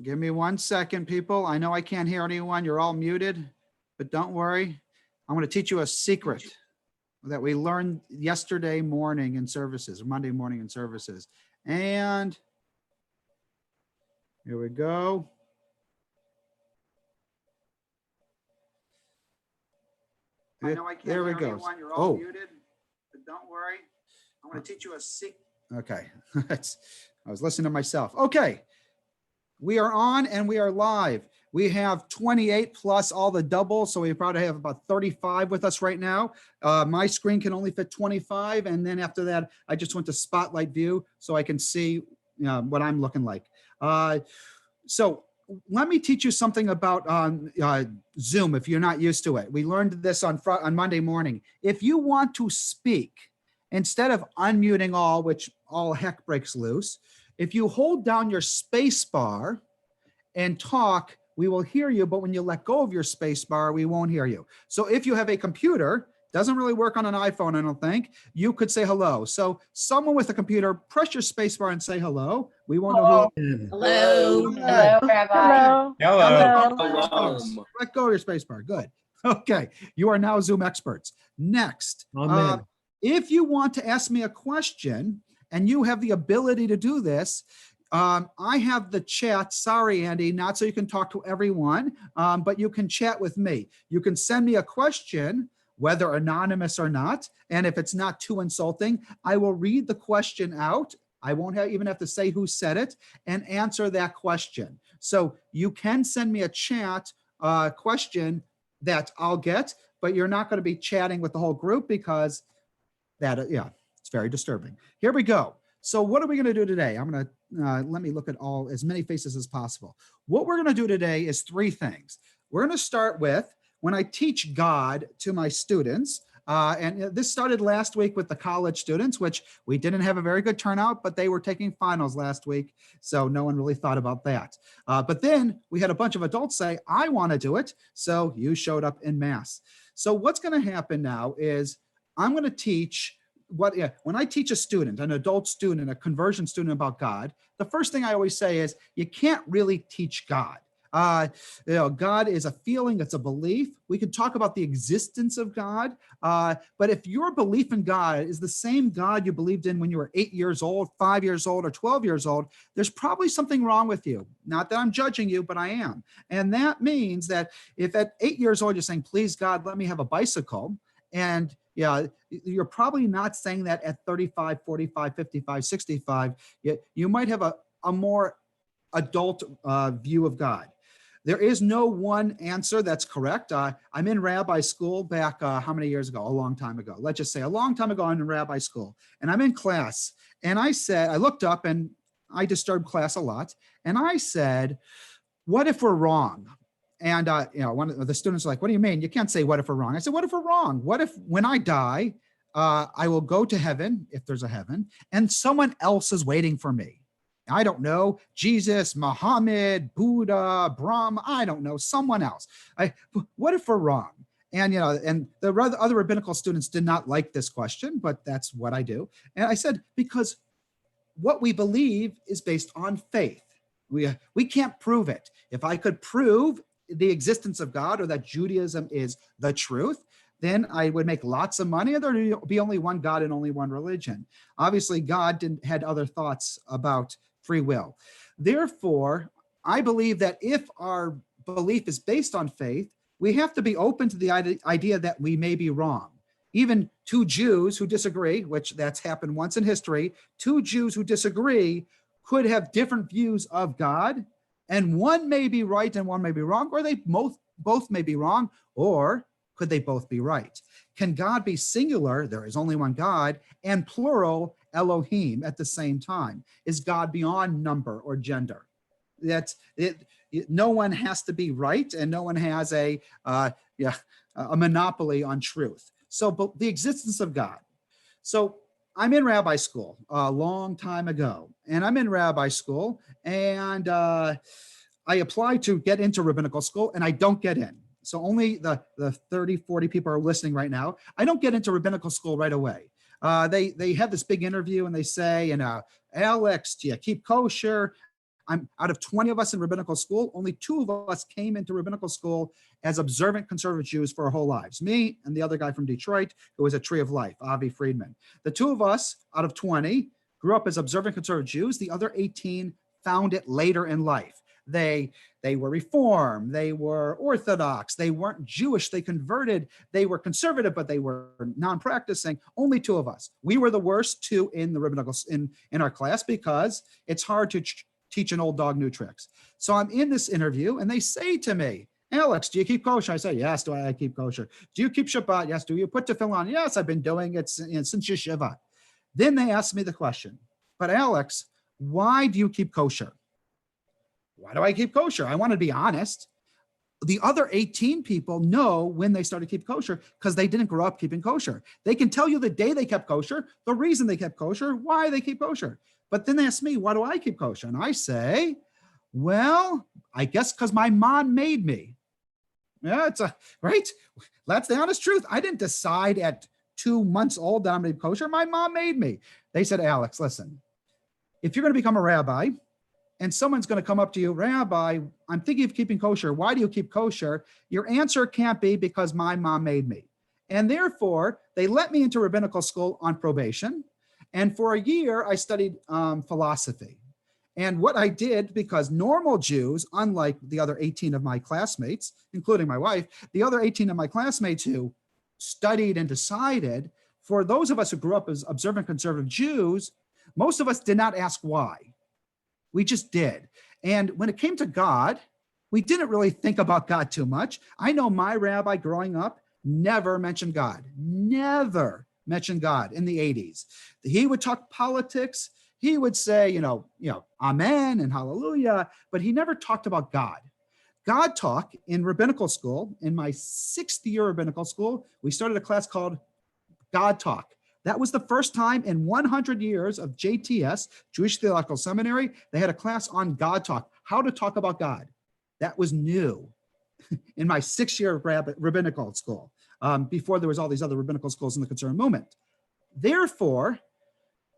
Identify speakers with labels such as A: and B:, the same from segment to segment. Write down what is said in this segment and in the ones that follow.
A: Give me 1 second, people. I know I can't hear anyone. You're all muted, but don't worry. I'm going to teach you a secret that we learned yesterday morning in services, Monday morning in services. And here we go.
B: I know I can't
A: There we
B: hear
A: go.
B: anyone. You're all
A: Oh,
B: muted, but don't worry. I'm going to teach you a secret.
A: okay. I was listening to myself. Okay. We are on and we are live. We have 28 plus all the doubles, so we probably have about 35 with us right now. My screen can only fit 25, and then after that, I just went to spotlight view so I can see what I'm looking like. So let me teach you something about Zoom if you're not used to it. We learned this on Monday morning. If you want to speak, instead of unmuting all, which all heck breaks loose, if you hold down your space bar and talk, we will hear you, but when you let go of your space bar, we won't hear you. So if you have a computer, doesn't really work on an iPhone, I don't think, you could say hello. So someone with a computer, press your space bar and say hello. We won't know who.
C: Hello.
A: Hello,
C: Rabbi.
D: Hello.
A: Let go of your space bar. Good. Okay. You are now Zoom experts. Next, if you want to ask me a question and you have the ability to do this, I have the chat. Sorry, Andy, not so you can talk to everyone, but you can chat with me. You can send me a question, whether anonymous or not. And if it's not too insulting, I will read the question out. I won't even have to say who said it and answer that question. So you can send me a chat question that I'll get, but you're not going to be chatting with the whole group because that, yeah, it's very disturbing. Here we go. So what are we going to do today? I'm going to let me look at as many faces as possible. What we're going to do today is 3 things. We're going to start with when I teach God to my students. And this started last week with the college students, which we didn't have a very good turnout, but they were taking finals last week. So no one really thought about that. But then we had a bunch of adults say, I want to do it. So you showed up in mass. So what's going to happen now is I'm going to teach when I teach a student, an adult student, a conversion student about God, the first thing I always say is you can't really teach God. God is a feeling, it's a belief. We could talk about the existence of God, but if your belief in God is the same God you believed in when you were 8 years old, 5 years old, or 12 years old, there's probably something wrong with you. Not that I'm judging you, but I am. And that means that if at 8 years old, you're saying, please God, let me have a bicycle, and yeah, you're probably not saying that at 35, 45, 55, 65. You might have a more adult view of God. There is no one answer that's correct. I'm in rabbi school back how many years ago? A long time ago. Let's just say a long time ago I'm in rabbi school. And I'm in class. And I looked up and I disturbed class a lot. And I said, what if we're wrong? And one of the students are like, what do you mean? You can't say what if we're wrong. I said, what if we're wrong? What if when I die, I will go to heaven, if there's a heaven, and someone else is waiting for me? I don't know, Jesus, Muhammad, Buddha, Brahma, I don't know, someone else. What if we're wrong? And, and the other rabbinical students did not like this question, but that's what I do. And I said, because what we believe is based on faith. We can't prove it. If I could prove the existence of God or that Judaism is the truth, then I would make lots of money and there would be only one God and only one religion. Obviously, God had other thoughts about free will. Therefore, I believe that if our belief is based on faith, we have to be open to the idea that we may be wrong. Even 2 Jews who disagree, which that's happened once in history, 2 Jews who disagree could have different views of God, and one may be right and one may be wrong, or they both may be wrong, or could they both be right? Can God be singular, there is only one God, and plural, Elohim, at the same time? Is God beyond number or gender? That's it. No one has to be right, and no one has a monopoly on truth. So, but the existence of God. So I'm in rabbi school a long time ago, and I'm in rabbi school, and I apply to get into rabbinical school, and I don't get in. So only the 30, 40 people are listening right now. I don't get into rabbinical school right away. They have this big interview, and they say, Alex, do you keep kosher? I'm out of 20 of us in rabbinical school, only 2 of us came into rabbinical school as observant conservative Jews for our whole lives. Me and the other guy from Detroit, who was a Tree of Life, Avi Friedman. The 2 of us out of 20 grew up as observant conservative Jews. The other 18 found it later in life. They were Reform, they were Orthodox, they weren't Jewish, they converted, they were conservative, but they were non-practicing. Only 2 of us. We were the worst 2 in the rabbinical in our class because it's hard to teach an old dog new tricks. So I'm in this interview and they say to me, Alex, do you keep kosher? I say, yes, do I keep kosher? Do you keep Shabbat? Yes. Do you put tefillin on? Yes, I've been doing it since yeshiva. Then they ask me the question, but Alex, why do you keep kosher? Why do I keep kosher? I want to be honest. The other 18 people know when they started to keep kosher because they didn't grow up keeping kosher. They can tell you the day they kept kosher, the reason they kept kosher, why they keep kosher. But then they ask me, why do I keep kosher? And I say, well, I guess because my mom made me. Yeah, right. That's the honest truth. I didn't decide at 2 months old that I'm going to be kosher. My mom made me. They said, Alex, listen, if you're going to become a rabbi and someone's going to come up to you, Rabbi, I'm thinking of keeping kosher. Why do you keep kosher? Your answer can't be because my mom made me. And therefore, they let me into rabbinical school on probation. And for a year, I studied philosophy. And what I did, because normal Jews, unlike the other 18 of my classmates, including my wife, the other 18 of my classmates who studied and decided, for those of us who grew up as observant conservative Jews, most of us did not ask why. We just did. And when it came to God, we didn't really think about God too much. I know my rabbi growing up never mentioned God, never mentioned God in the 80s. He would talk politics. He would say, amen and hallelujah, but he never talked about God. God talk in rabbinical school, in my 6th year of rabbinical school, we started a class called God Talk. That was the first time in 100 years of JTS, Jewish Theological Seminary, they had a class on God Talk, how to talk about God. That was new in my 6th year of rabbinical school, before there was all these other rabbinical schools in the conservative movement. Therefore,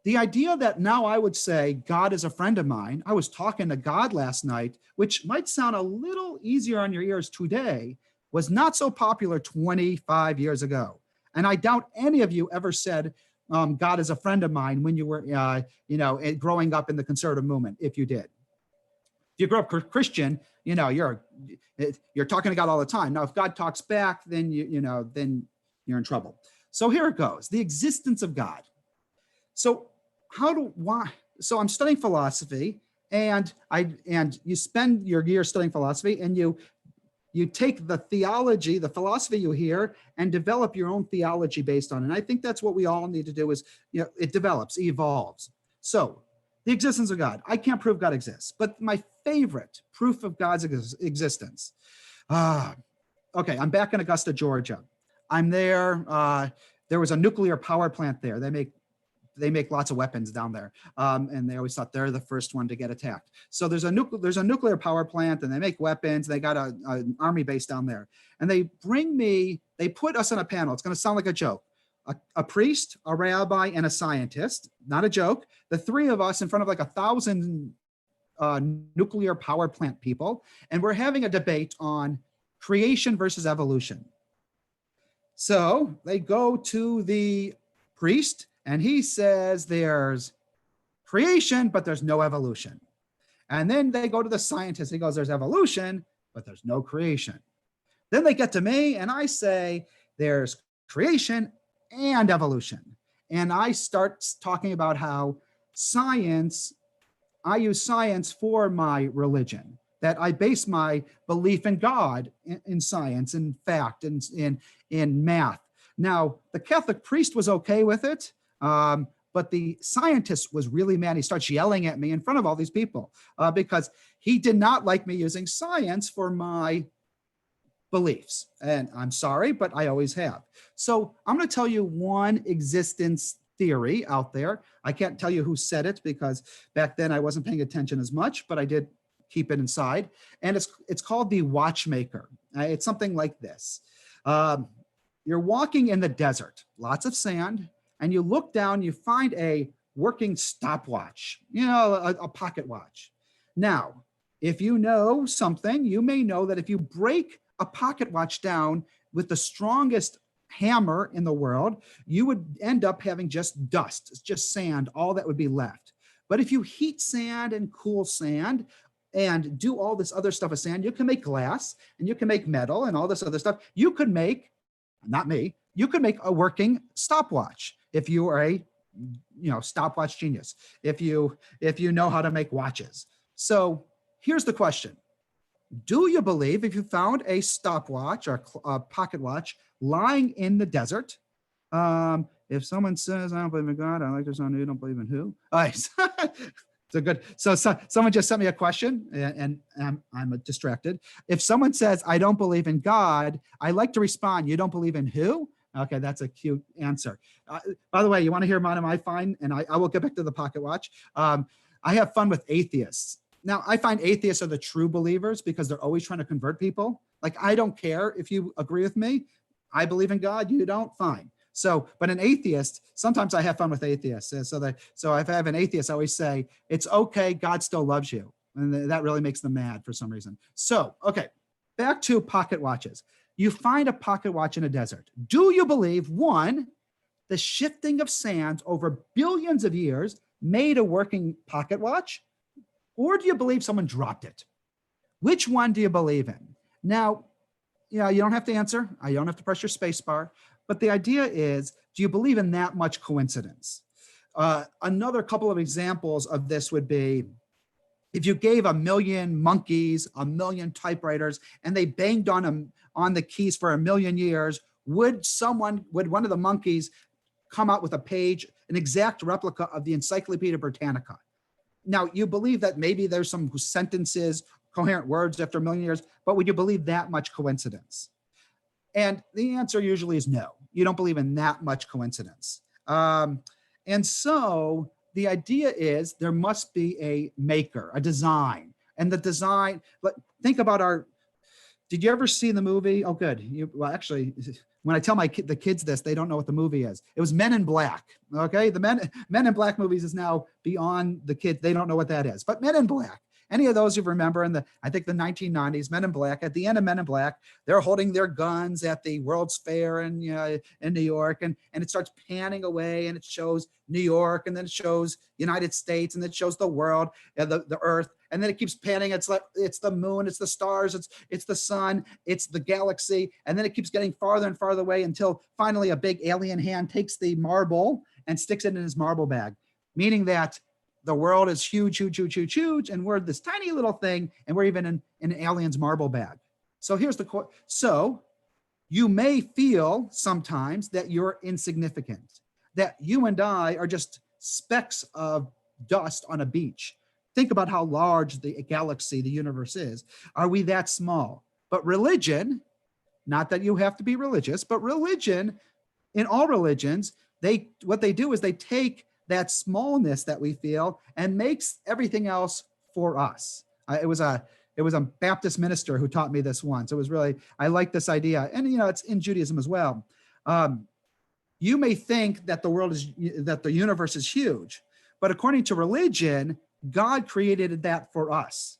A: the idea that now I would say God is a friend of mine, I was talking to God last night, which might sound a little easier on your ears today, was not so popular 25 years ago. And I doubt any of you ever said, God is a friend of mine when you were, growing up in the conservative movement, if you did. If you grew up Christian, you're talking to God all the time. Now, if God talks back, then then you're in trouble. So here it goes, the existence of God. So so I'm studying philosophy, and you spend your year studying philosophy, and you take the theology, the philosophy you hear, and develop your own theology based on it. And I think that's what we all need to do is, it develops, evolves. So the existence of God, I can't prove God exists, but my favorite proof of God's existence. Okay, I'm back in Augusta, Georgia. I'm there. There was a nuclear power plant there. They make lots of weapons down there, and they always thought they're the first one to get attacked. So there's a nuclear power plant, and they make weapons. They got an army base down there, and they put us on a panel. It's going to sound like a joke. A priest, a rabbi, and a scientist. Not a joke. The 3 of us in front of like 1,000 nuclear power plant people, and we're having a debate on creation versus evolution. So they go to the priest, and he says there's creation, but there's no evolution. And then they go to the scientist. He goes, there's evolution, but there's no creation. Then they get to me, and I say there's creation and evolution. And I start talking about how I use science for my religion, that I base my belief in God in science, in fact, in math. Now, the Catholic priest was okay with it. But the scientist was really mad. He starts yelling at me in front of all these people because he did not like me using science for my beliefs. And I'm sorry, but I always have. So I'm going to tell you one existence theory out there. I can't tell you who said it because back then I wasn't paying attention as much, but I did keep it inside. And it's called the watchmaker. It's something like this. You're walking in the desert, lots of sand, and you look down, you find a working stopwatch, a pocket watch. Now, if you know something, you may know that if you break a pocket watch down with the strongest hammer in the world, you would end up having just dust. It's just sand, all that would be left. But if you heat sand and cool sand and do all this other stuff with sand, you can make glass and you can make metal and all this other stuff. You could make, not me, you could make a working stopwatch if you are a stopwatch genius, if you know how to make watches. So here's the question. Do you believe if you found a stopwatch or a pocket watch lying in the desert, if someone says, I don't believe in God, I like to sound, you don't believe in who? All right. So good. So someone just sent me a question and I'm distracted. If someone says, I don't believe in God, I like to respond, you don't believe in who? Okay, that's a cute answer. By the way, you want to hear one of my fine, and I will get back to the pocket watch. I have fun with atheists. Now, I find atheists are the true believers because they're always trying to convert people. Like, I don't care if you agree with me. I believe in God, you don't, fine. So, but an atheist, sometimes I have fun with atheists. So if I have an atheist, I always say, it's okay, God still loves you. And that really makes them mad for some reason. So, okay, back to pocket watches. You find a pocket watch in a desert. Do you believe, one, the shifting of sands over billions of years made a working pocket watch? Or do you believe someone dropped it? Which one do you believe in? Now, you don't have to answer. I don't have to press your space bar. But the idea is, do you believe in that much coincidence? Another couple of examples of this would be, if you gave 1 million monkeys 1 million typewriters and they banged on the keys for 1 million years, would one of the monkeys come out with a page, an exact replica of the Encyclopedia Britannica? Now, you believe that maybe there's some sentences, coherent words after 1 million years, but would you believe that much coincidence? And the answer usually is no. You don't believe in that much coincidence. And so the idea is there must be a maker, a design. And the design, think about did you ever see the movie? Oh, good. Well, actually, when I tell the kids this, they don't know what the movie is. It was Men in Black. Okay, the Men in Black movies is now beyond the kids. They don't know what that is. But Men in Black. Any of those you remember I think the 1990s, Men in Black, at the end of Men in Black, they're holding their guns at the World's Fair in New York, and it starts panning away, and it shows New York, and then it shows United States, and it shows the world, the earth, and then it keeps panning. It's the moon, it's the stars, it's the sun, it's the galaxy, and then it keeps getting farther and farther away until finally a big alien hand takes the marble and sticks it in his marble bag, meaning that the world is huge, huge, huge, huge, huge, and we're this tiny little thing, and we're even in an alien's marble bag. So here's the quote. So you may feel sometimes that you're insignificant, that you and I are just specks of dust on a beach. Think about how large the galaxy, the universe is. Are we that small? But religion, not that you have to be religious, but religion, in all religions, what they do is they take that smallness that we feel and makes everything else for us. It was a Baptist minister who taught me this once. It was really, I like this idea. And, it's in Judaism as well. You may think that the universe is huge, but according to religion, God created that for us.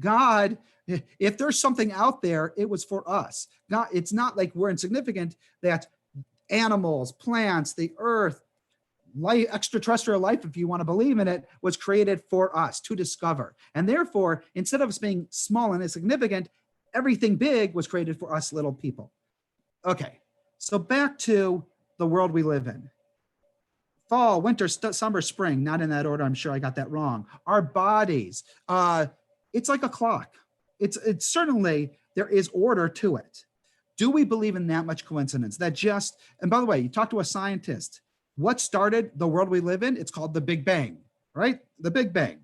A: God, if there's something out there, it was for us. God, it's not like we're insignificant, that animals, plants, the earth, life, extraterrestrial life, if you want to believe in it, was created for us to discover. And therefore, instead of us being small and insignificant, everything big was created for us little people. Okay, so back to the world we live in. Fall, winter, summer, spring, not in that order. I'm sure I got that wrong. Our bodies, it's like a clock. It's certainly, there is order to it. Do we believe in that much coincidence? And by the way, you talk to a scientist, what started the world we live in? It's called the Big Bang, right? The Big Bang.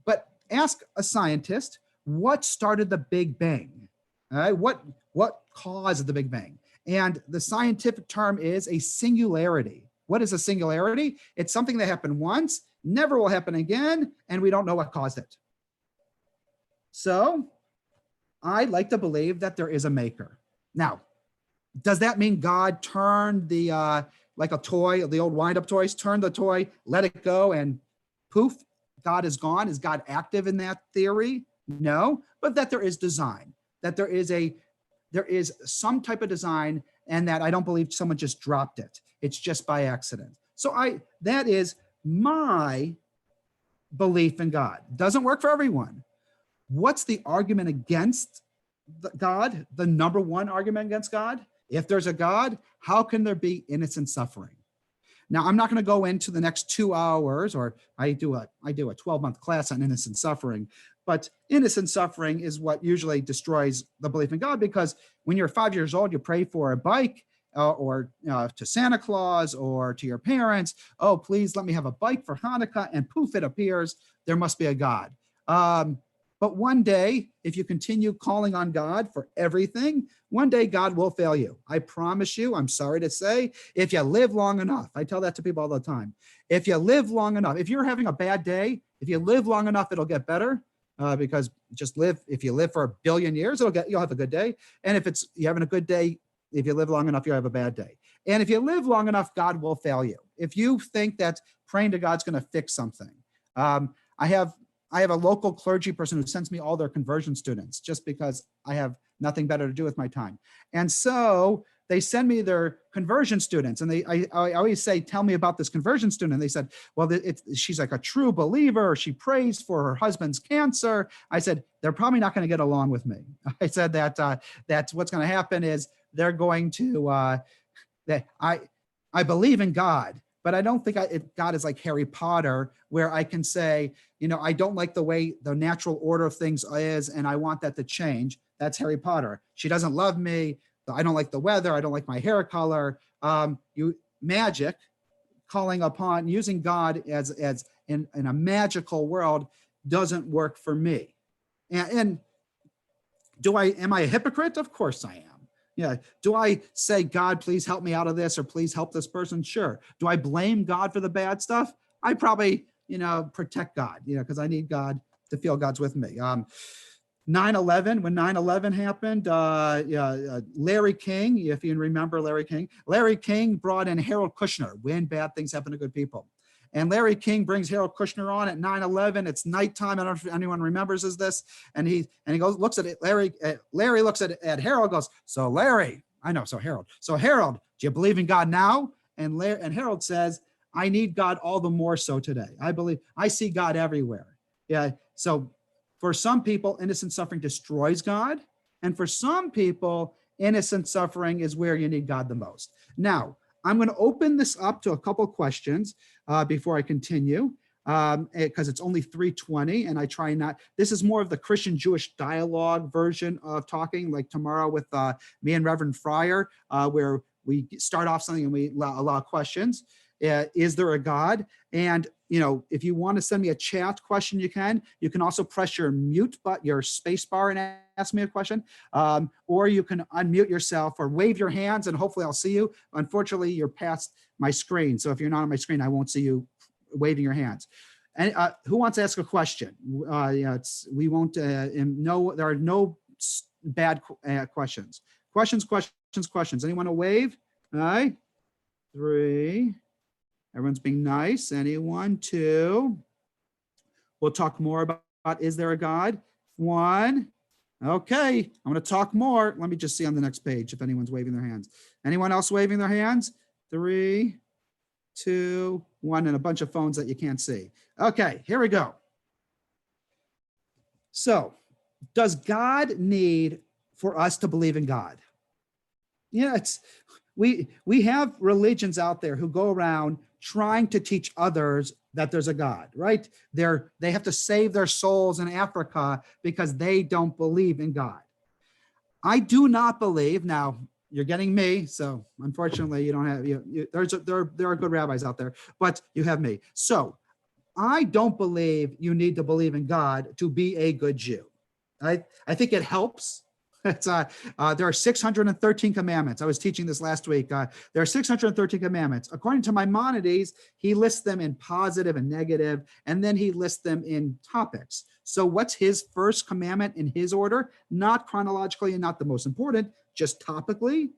A: But ask a scientist, what started the Big Bang? All right, what caused the Big Bang? And the scientific term is a singularity. What is a singularity? It's something that happened once, never will happen again, and we don't know what caused it. So I like to believe that there is a maker. Now, does that mean God turned like a toy, the old wind-up toys, turn the toy, let it go, and poof, God is gone. Is God active in that theory? No, but that there is design, that there is some type of design, and that I don't believe someone just dropped it. It's just by accident. So that is my belief in God. Doesn't work for everyone. What's the argument against God? The number one argument against God? If there's a God, how can there be innocent suffering? Now, I'm not going to go into the next 2 hours, or I do a 12-month class on innocent suffering, but innocent suffering is what usually destroys the belief in God, because when you're 5 years old, you pray for a bike or to Santa Claus or to your parents. Oh, please let me have a bike for Hanukkah, and poof, it appears. There must be a God. But one day, if you continue calling on God for everything, one day God will fail you. I promise you, I'm sorry to say, if you live long enough, I tell that to people all the time. If you live long enough, if you're having a bad day, if you live long enough, it'll get better. Because if you live for 1 billion years, you'll have a good day. And if you're having a good day, if you live long enough, you'll have a bad day. And if you live long enough, God will fail you. If you think that praying to God's going to fix something, I have a local clergy person who sends me all their conversion students just because I have nothing better to do with my time. And so they send me their conversion students, and I always say, tell me about this conversion student. And they said, well, she's like a true believer. She prays for her husband's cancer. I said, they're probably not going to get along with me. I said that's what's going to happen is they're going to, that I believe in God, but I don't think God is like Harry Potter, where I can say, I don't like the way the natural order of things is, and I want that to change. That's Harry Potter. She doesn't love me. I don't like the weather. I don't like my hair color. Magic, calling upon using God as in a magical world doesn't work for me. And am I a hypocrite? Of course I am. Yeah. Do I say, God, please help me out of this, or please help this person? Sure. Do I blame God for the bad stuff? I probably, protect God, because I need God to feel God's with me. 9/11, when 9/11 happened, Larry King, if you remember Larry King brought in Harold Kushner when bad things happen to good people. And Larry King brings Harold Kushner on at 9/11. It's nighttime. I don't know if anyone remembers this. And he looks at it. Larry looks at Harold, goes, so Larry, So Harold, do you believe in God now? And Harold says, I need God all the more so today. I see God everywhere. Yeah. So for some people, innocent suffering destroys God. And for some people, innocent suffering is where you need God the most. Now, I'm going to open this up to a couple of questions before I continue, because it's only 3:20, and I try not. This is more of the Christian-Jewish dialogue version of talking, like tomorrow with me and Reverend Fryer, where we start off something and we allow questions. Is there a God? And if you want to send me a chat question, you can. You can also press your mute button, your space bar, and ask me a question. Or you can unmute yourself or wave your hands, and hopefully I'll see you. Unfortunately, you're past my screen. So if you're not on my screen, I won't see you waving your hands. And who wants to ask a question? We won't, there are no bad questions. Questions. Anyone to wave? All right. 3. Everyone's being nice. Anyone? 2. We'll talk more about is there a God? 1. Okay, I'm going to talk more. Let me just see on the next page if anyone's waving their hands. Anyone else waving their hands? 3, 2, 1, and a bunch of phones that you can't see. Okay, here we go. So, does God need for us to believe in God? Yeah, we have religions out there who go around trying to teach others that there's a God, right? They have to save their souls in Africa because they don't believe in God. I do not believe. Now you're getting me, so unfortunately you don't have. There are good rabbis out there, but you have me. So I don't believe you need to believe in God to be a good Jew. I think it helps. There are 613 commandments. I was teaching this last week. There are 613 commandments. According to Maimonides, he lists them in positive and negative, and then he lists them in topics. So what's his first commandment in his order? Not chronologically and not the most important, just topically.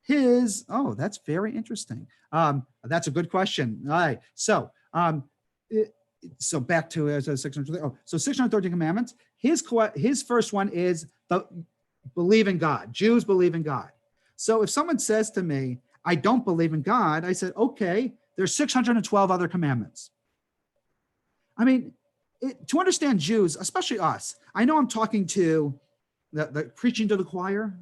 A: That's very interesting. That's a good question. All right. So so back to 600. Oh, so 613 commandments. His first one is the believe in God. Jews believe in God. So if someone says to me, I don't believe in God, I said, okay, there's 612 other commandments. I mean, to understand Jews, especially us, I know I'm talking to the preaching to the choir,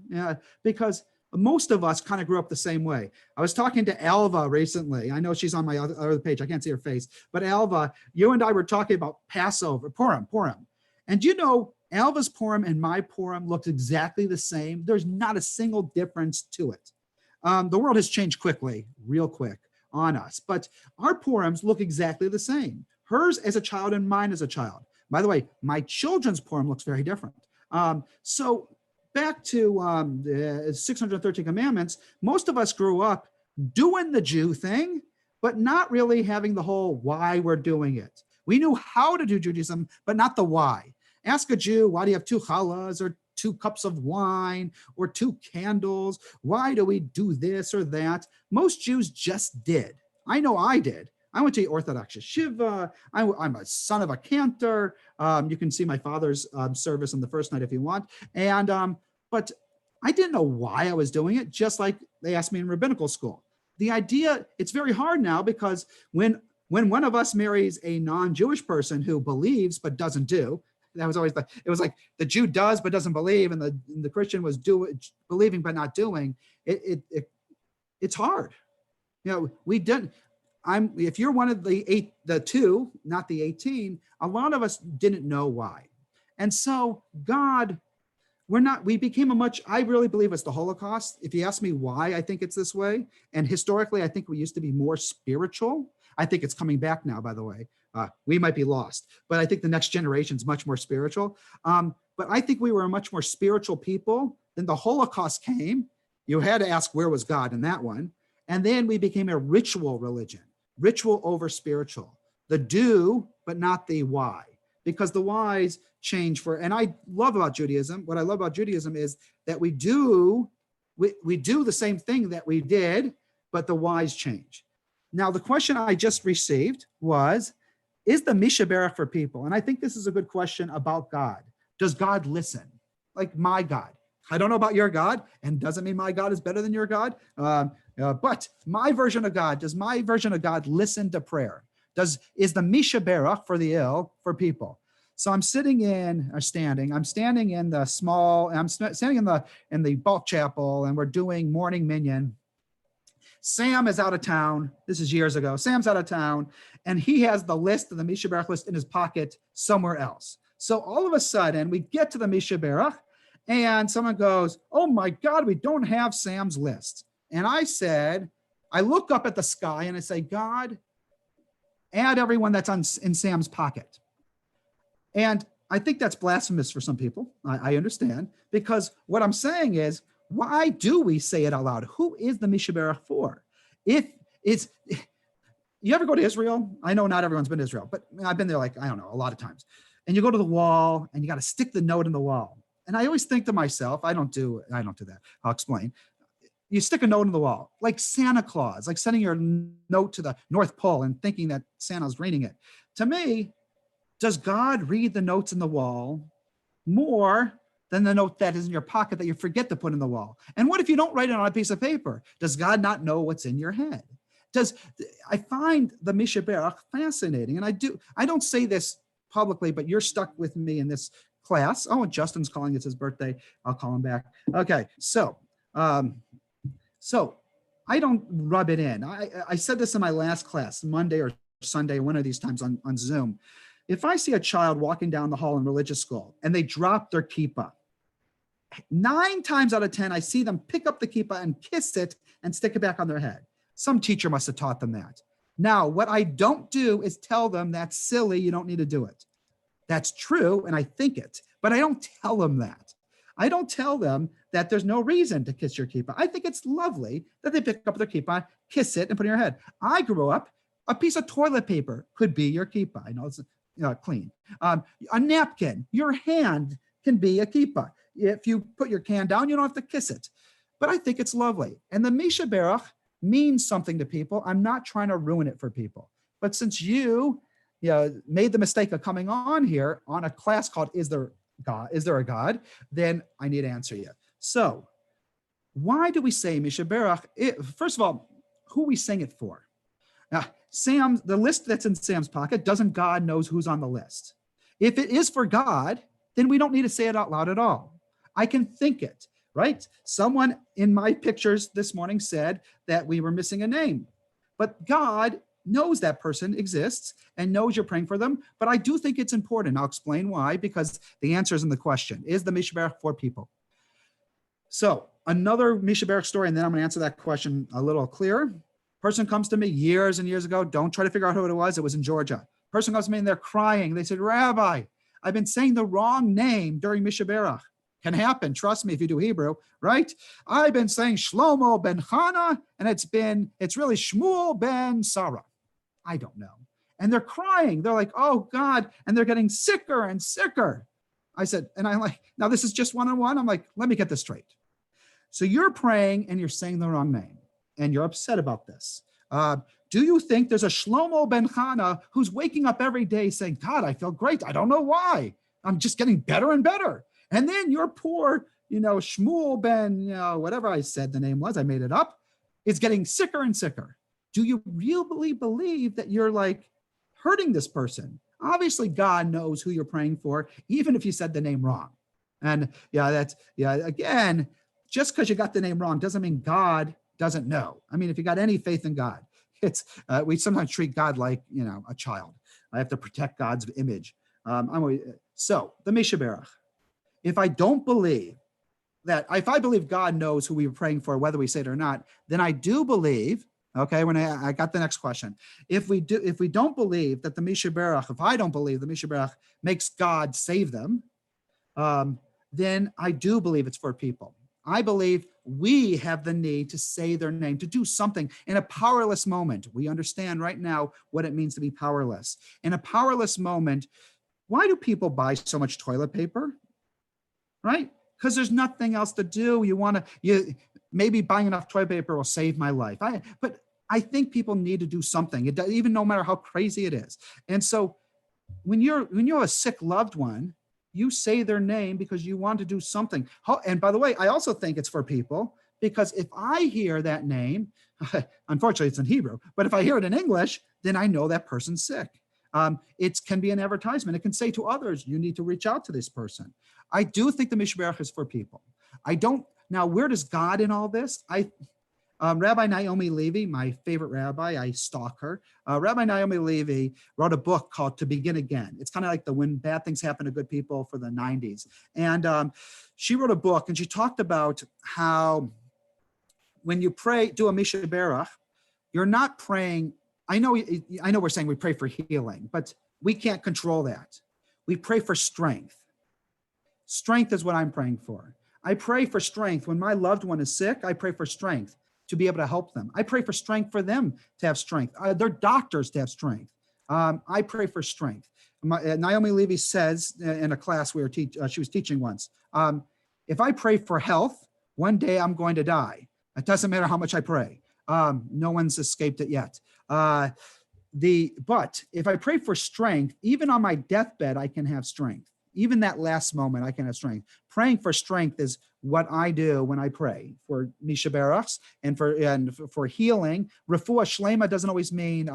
A: because most of us kind of grew up the same way. I was talking to Alva recently. I know she's on my other page. I can't see her face, but Alva, you and I were talking about Passover, Purim. And you know, Alva's Purim and my Purim looked exactly the same. There's not a single difference to it. The world has changed quickly, real quick on us, but our Purims look exactly the same. Hers as a child and mine as a child. By the way, my children's Purim looks very different. So back to the 613 commandments, most of us grew up doing the Jew thing, but not really having the whole why we're doing it. We knew how to do Judaism, but not the why. Ask a Jew, why do you have 2 challahs or 2 cups of wine or 2 candles? Why do we do this or that? Most Jews just did. I know I did. I went to Orthodox yeshiva. I'm a son of a cantor. You can see my father's service on the first night if you want. And but I didn't know why I was doing it, just like they asked me in rabbinical school. The idea, it's very hard now because when one of us marries a non-Jewish person who believes but doesn't do, that was always it was like the Jew does but doesn't believe, and the Christian was believing but not doing. It's hard. You know, we didn't. If you're one of the 2, not the 18, a lot of us didn't know why. And so God, we became I really believe it's the Holocaust. If you ask me why I think it's this way, and historically, I think we used to be more spiritual. I think it's coming back now, by the way. We might be lost, but I think the next generation is much more spiritual. But I think we were a much more spiritual people. Then the Holocaust came. You had to ask, where was God in that one? And then we became a ritual religion. Ritual over spiritual, the do, but not the why, because the whys change and I love about Judaism. What I love about Judaism is that we do the same thing that we did, but the whys change. Now, the question I just received was, is the Misha Berach for people? And I think this is a good question about God. Does God listen? Like my God. I don't know about your God, and doesn't mean my God is better than your God. But my version of God, does my version of God listen to prayer? Is the Misha Berach for the ill for people? So I'm standing in the small, I'm standing in the bulk chapel, and we're doing morning minyan. Sam is out of town. This is years ago. Sam's out of town, and he has the list of the Misha Berach list in his pocket somewhere else. So all of a sudden, we get to the Misha Berach, and someone goes, oh my God, we don't have Sam's list. And I look up at the sky and I say, God, add everyone that's in Sam's pocket. And I think that's blasphemous for some people. I understand, because what I'm saying is, why do we say it out loud? Who is the Misha Berach for? If it's, you ever go to Israel? I know not everyone's been to Israel, but I've been there like, I don't know, a lot of times. And you go to the wall and you got to stick the note in the wall. And I always think to myself, I don't do that. I'll explain. You stick a note in the wall, like Santa Claus, like sending your note to the North Pole and thinking that Santa's reading it. To me, does God read the notes in the wall more than the note that is in your pocket that you forget to put in the wall? And what if you don't write it on a piece of paper? Does God not know what's in your head? I find the Misha Berach fascinating. And I don't say this publicly, but you're stuck with me in this class. Oh, and Justin's calling, it's his birthday. I'll call him back. Okay, so I don't rub it in. I said this in my last class, Monday or Sunday, one of these times on Zoom. If I see a child walking down the hall in religious school and they drop their kippah, 9 times out of 10, I see them pick up the kippah and kiss it and stick it back on their head. Some teacher must have taught them that. Now, what I don't do is tell them that's silly, you don't need to do it. That's true, and I think it, but I don't tell them that. I don't tell them that there's no reason to kiss your kippah. I think it's lovely that they pick up their kippah, kiss it, and put it in your head. I grew up, a piece of toilet paper could be your kippah. I know it's clean. A napkin, your hand can be a kippah. If you put your can down, you don't have to kiss it. But I think it's lovely. And the Misha Berach means something to people. I'm not trying to ruin it for people. But since you made the mistake of coming on here on a class called Is There God? Is There a God? Then I need to answer you. So why do we say Mishaberach? First of all, who we sing it for? Now, the list that's in Sam's pocket, doesn't God knows who's on the list? If it is for God, then we don't need to say it out loud at all. I can think it, right? Someone in my pictures this morning said that we were missing a name, but God knows that person exists and knows you're praying for them. But I do think it's important. I'll explain why, because the answer is in the question. Is the Mishaberach for people? So another Mishaberach story, and then I'm going to answer that question a little clearer. Person comes to me years and years ago. Don't try to figure out who it was. It was in Georgia. Person comes to me and they're crying. They said, Rabbi, I've been saying the wrong name during Mishaberach. Can happen. Trust me if you do Hebrew, right? I've been saying Shlomo ben Chana, and it's really Shmuel ben Sarah. I don't know. And they're crying. They're like, oh God. And they're getting sicker and sicker. I said, and I'm like, now this is just one-on-one. I'm like, let me get this straight. So you're praying and you're saying the wrong name and you're upset about this. Do you think there's a Shlomo ben Chana who's waking up every day saying, God, I feel great. I don't know why. I'm just getting better and better. And then your poor, Shmuel ben, whatever I said the name was, I made it up, is getting sicker and sicker. Do you really believe that you're like hurting this person? Obviously, God knows who you're praying for, even if you said the name wrong. And again, just because you got the name wrong doesn't mean God doesn't know. I mean, if you got any faith in God, we sometimes treat God like, a child. I have to protect God's image. So the Mishaberach. If I believe God knows who we were praying for, whether we say it or not, then I do believe. Okay, when I got the next question. If we don't believe that the Mishaberach, if I don't believe the Mishaberach makes God save them, then I do believe it's for people. I believe we have the need to say their name, to do something in a powerless moment. We understand right now what it means to be powerless. In a powerless moment, why do people buy so much toilet paper? Right? Because there's nothing else to do. Maybe buying enough toilet paper will save my life. But I think people need to do something, even no matter how crazy it is. And so when you have a sick loved one, you say their name because you want to do something. And by the way, I also think it's for people, because if I hear that name, unfortunately it's in Hebrew, but if I hear it in English, then I know that person's sick. It can be an advertisement. It can say to others, you need to reach out to this person. I do think the Mishaberach is for people. Now, where does God in all this? Rabbi Naomi Levy, my favorite rabbi, I stalk her. Rabbi Naomi Levy wrote a book called To Begin Again. It's kind of like the When Bad Things Happen to Good People for the 90s. And she wrote a book and she talked about how when you do a Mishaberach, you're not praying. I know we're saying we pray for healing, but we can't control that. We pray for strength. Strength is what I'm praying for. I pray for strength. When my loved one is sick, I pray for strength to be able to help them. I pray for strength for them to have strength. Their doctors to have strength. I pray for strength. Naomi Levy says in a class she was teaching once, if I pray for health, one day I'm going to die. It doesn't matter how much I pray. No one's escaped it yet. But if I pray for strength, even on my deathbed, I can have strength. Even that last moment, I can have strength. Praying for strength is what I do when I pray for Mishaberachs and for healing. Refuah Shlema doesn't always mean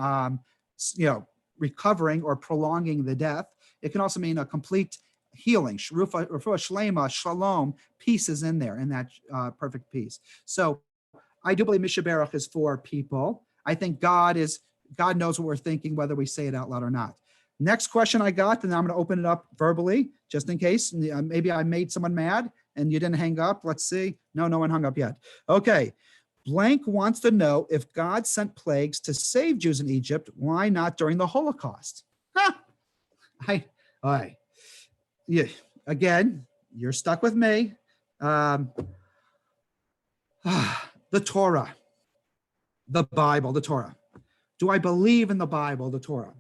A: recovering or prolonging the death. It can also mean a complete healing. Refuah Shlema, shalom, peace is in there, in that perfect peace. So I do believe Mishaberach is for people. I think God knows what we're thinking, whether we say it out loud or not. Next question I got, and I'm going to open it up verbally, just in case. Maybe I made someone mad and you didn't hang up. Let's see. No one hung up yet. Okay. Blank wants to know, if God sent plagues to save Jews in Egypt, why not during the Holocaust? All right. Yeah. Again, you're stuck with me. The Torah, the Bible, the Torah. Do I believe in the Bible, the Torah?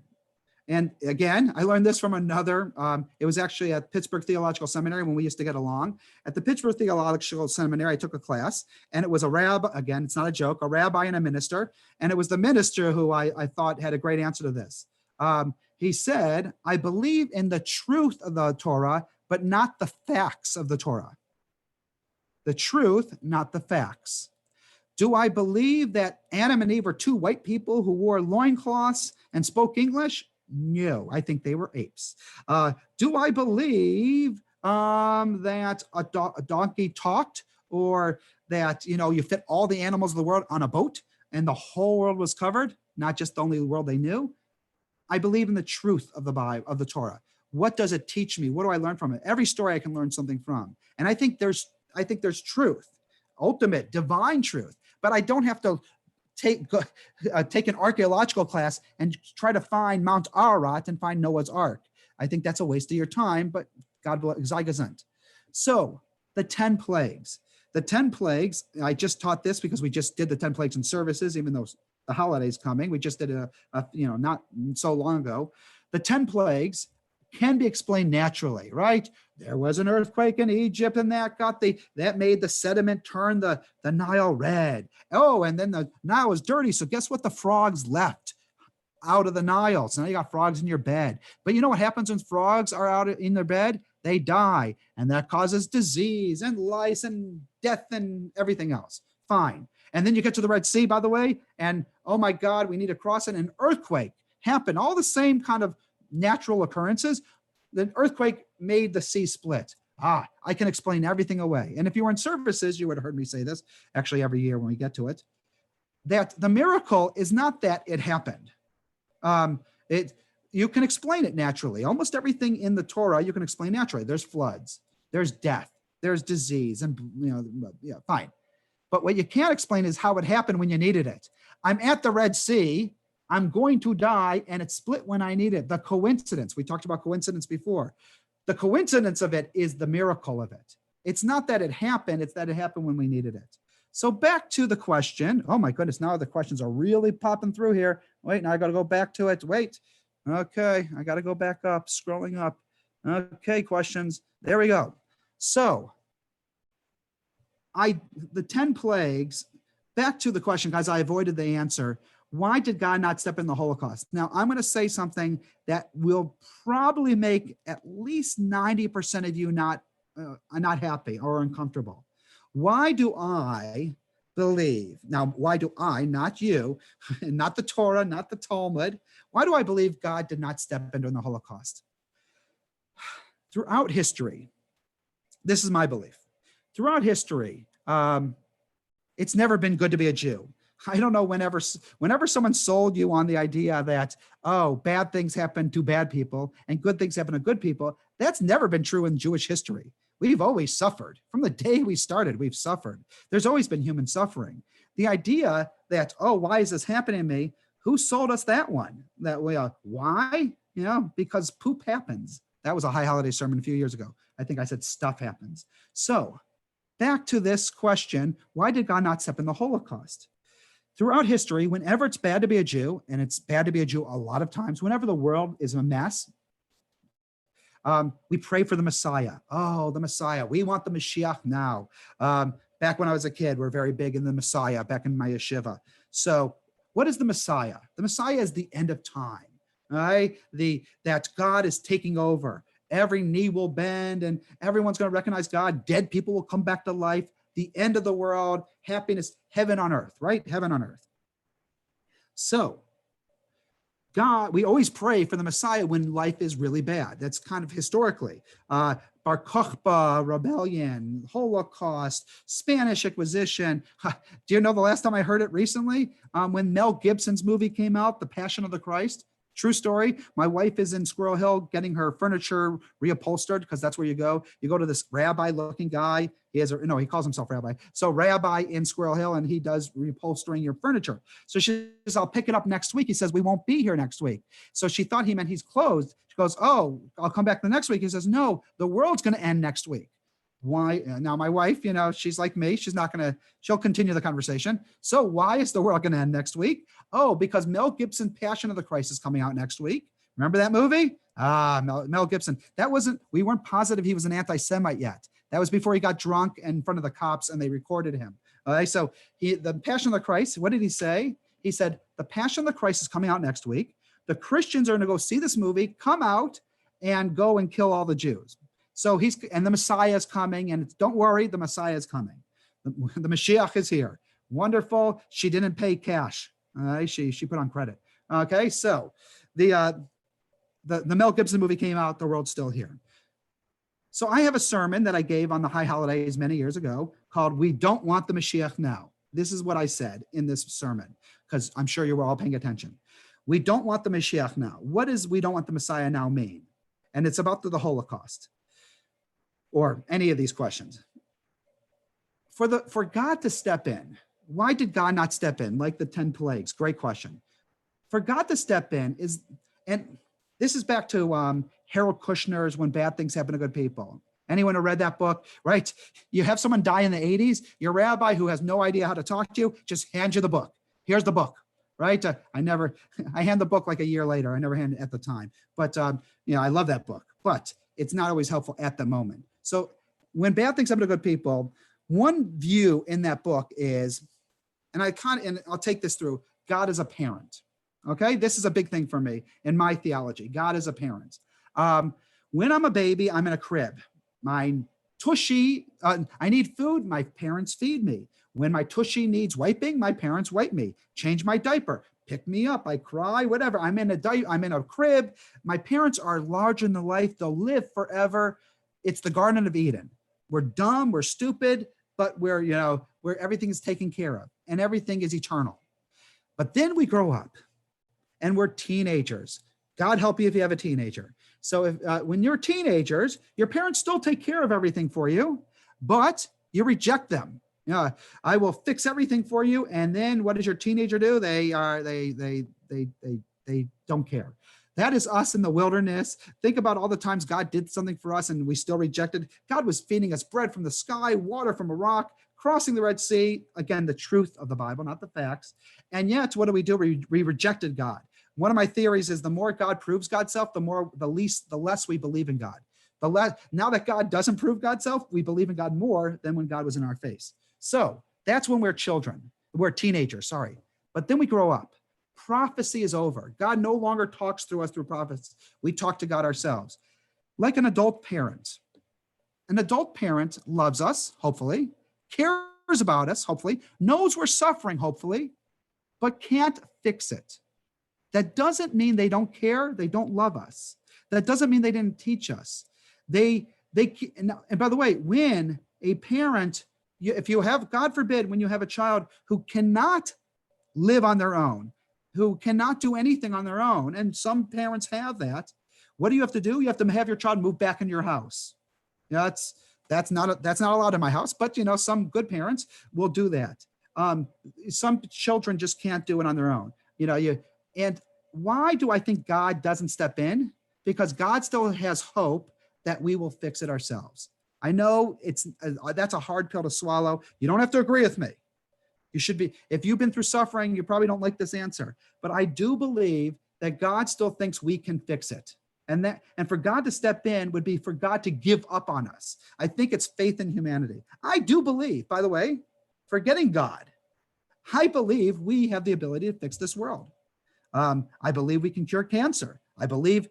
A: And again, I learned this from another, it was actually at Pittsburgh Theological Seminary when we used to get along. At the Pittsburgh Theological Seminary, I took a class, and it was a rabbi, again, it's not a joke, a rabbi and a minister. And it was the minister who I thought had a great answer to this. He said, I believe in the truth of the Torah, but not the facts of the Torah. The truth, not the facts. Do I believe that Adam and Eve are two white people who wore loincloths and spoke English? No, I think they were apes. Do I believe that a donkey talked, or that, you fit all the animals of the world on a boat and the whole world was covered, not just the only world they knew? I believe in the truth of the Bible, of the Torah. What does it teach me? What do I learn from it? Every story I can learn something from. And I think there's truth, ultimate divine truth, but I don't have to take an archaeological class and try to find Mount Ararat and find Noah's Ark. I think that's a waste of your time, but God doesn't. So the 10 plagues. The 10 plagues, I just taught this because we just did the 10 plagues in services, even though the holiday's coming. We just did it, not so long ago. The 10 plagues can be explained naturally, right? There was an earthquake in Egypt, and that made the sediment turn the Nile red. Oh, and then the Nile was dirty. So guess what? The frogs left out of the Nile. So now you got frogs in your bed. But you know what happens when frogs are out in their bed? They die, and that causes disease and lice and death and everything else. Fine. And then you get to the Red Sea, by the way, and oh my God, we need to cross it. An earthquake happened. All the same kind of natural occurrences. The earthquake made the sea split. I can explain everything away. And if you were in services, you would have heard me say this actually every year when we get to it, that the miracle is not that it happened. You can explain it naturally. Almost everything in the Torah you can explain naturally. There's floods, there's death, there's disease, and fine. But what you can't explain is how it happened when you needed it. I'm at the Red Sea, I'm going to die, and it split when I need it. The coincidence, we talked about coincidence before. The coincidence of it is the miracle of it. It's not that it happened, it's that it happened when we needed it. So back to the question. Oh my goodness, now the questions are really popping through here. Wait, now I got to go back to it. Wait. Okay, I got to go back up, scrolling up. Okay, questions. There we go. So the 10 plagues, back to the question, guys, I avoided the answer. Why did God not step in the Holocaust? Now, I'm going to say something that will probably make at least 90% of you not happy or uncomfortable. Why do I believe, now, why do I, not you, not the Torah, not the Talmud, why do I believe God did not step in during the Holocaust? Throughout history, this is my belief. Throughout history, it's never been good to be a Jew. I don't know, whenever someone sold you on the idea that, oh, bad things happen to bad people and good things happen to good people, that's never been true in Jewish history. We've always suffered. From the day we started, we've suffered. There's always been human suffering. The idea that, oh, why is this happening to me? Who sold us that one? That way, why? Because poop happens. That was a high holiday sermon a few years ago. I think I said stuff happens. So back to this question, why did God not step in the Holocaust? Throughout history, whenever it's bad to be a Jew, and it's bad to be a Jew a lot of times, whenever the world is a mess, we pray for the Messiah. Oh, the Messiah. We want the Mashiach now. Back when I was a kid, we're very big in the Messiah, back in my yeshiva. So what is the Messiah? The Messiah is the end of time, right? That God is taking over. Every knee will bend and everyone's going to recognize God. Dead people will come back to life. The end of the world, happiness, heaven on earth, right? Heaven on earth. So God, we always pray for the Messiah when life is really bad. That's kind of historically. Bar Kokhba, rebellion, Holocaust, Spanish Inquisition. Do you know the last time I heard it recently? When Mel Gibson's movie came out, The Passion of the Christ. True story. My wife is in Squirrel Hill getting her furniture reupholstered, because that's where you go. You go to this rabbi-looking guy. He calls himself rabbi. So rabbi in Squirrel Hill, and he does reupholstering your furniture. So she says, I'll pick it up next week. He says, we won't be here next week. So she thought he meant he's closed. She goes, oh, I'll come back the next week. He says, no, the world's going to end next week. Why? Now my wife, she's like me. She'll continue the conversation. So why is the world going to end next week? Oh, because Mel Gibson, Passion of the Christ is coming out next week. Remember that movie? Mel Gibson. We weren't positive he was an anti-Semite yet. That was before he got drunk in front of the cops and they recorded him. All right. So the Passion of the Christ, what did he say? He said, the Passion of the Christ is coming out next week. the Christians are going to go see this movie, come out and go and kill all the Jews. So and the Messiah is coming, and don't worry, the Messiah is coming. The Mashiach is here. Wonderful. She didn't pay cash. She put on credit. Okay, so the Mel Gibson movie came out, the world's still here. So I have a sermon that I gave on the high holidays many years ago called "We Don't Want the Mashiach Now." This is what I said in this sermon, because I'm sure you were all paying attention. We don't want the Mashiach now. What does "we don't want the Messiah now" mean? And it's about the Holocaust or any of these questions. For God to step in, why did God not step in like the 10 plagues? Great question. For God to step in is, and this is back to Harold Kushner's When Bad Things Happen to Good People. Anyone who read that book, right? You have someone die in the 80s, your rabbi who has no idea how to talk to you, just hands you the book. Here's the book, right? I hand the book like a year later. I never hand it at the time. But, I love that book, but it's not always helpful at the moment. So when bad things happen to good people, one view in that book is, and I'll take this through, God is a parent. Okay, this is a big thing for me in my theology. God is a parent. When I'm a baby, I'm in a crib. My tushy, I need food, my parents feed me. When my tushy needs wiping, my parents wipe me. Change my diaper, pick me up, I cry, whatever. I'm in a crib. My parents are larger than life. They'll live forever. It's the Garden of Eden. We're dumb, we're stupid, but where everything is taken care of and everything is eternal. But then we grow up and we're teenagers. God help you if you have a teenager. So when you're teenagers, your parents still take care of everything for you, but you reject them. I will fix everything for you. And then what does your teenager do? They don't care. That is us in the wilderness. Think about all the times God did something for us and we still rejected. God was feeding us bread from the sky, water from a rock, crossing the Red Sea. Again, the truth of the Bible, not the facts. And yet, what do? We rejected God. One of my theories is the more God proves God's self, the less we believe in God. Now that God doesn't prove God's self, we believe in God more than when God was in our face. So that's when we're children. We're teenagers, sorry. But then we grow up. Prophecy is over. God no longer talks through us through prophets. We talk to God ourselves. Like an adult parent. An adult parent loves us, hopefully, cares about us, hopefully, knows we're suffering, hopefully, but can't fix it. That doesn't mean they don't care, they don't love us. That doesn't mean they didn't teach us. And by the way, when a parent, if you have, God forbid, when you have a child who cannot live on their own, who cannot do anything on their own, and some parents have that, what do you have to do? You have to have your child move back in your house. That's not allowed in my house, but some good parents will do that. Some children just can't do it on their own. And why do I think God doesn't step in? Because God still has hope that we will fix it ourselves. I know that's a hard pill to swallow. You don't have to agree with me. You should be, if you've been through suffering, you probably don't like this answer, but I do believe that God still thinks we can fix it. And for God to step in would be for God to give up on us. I think it's faith in humanity. I do believe, by the way, forgetting God, I believe we have the ability to fix this world. I believe we can cure cancer. I believe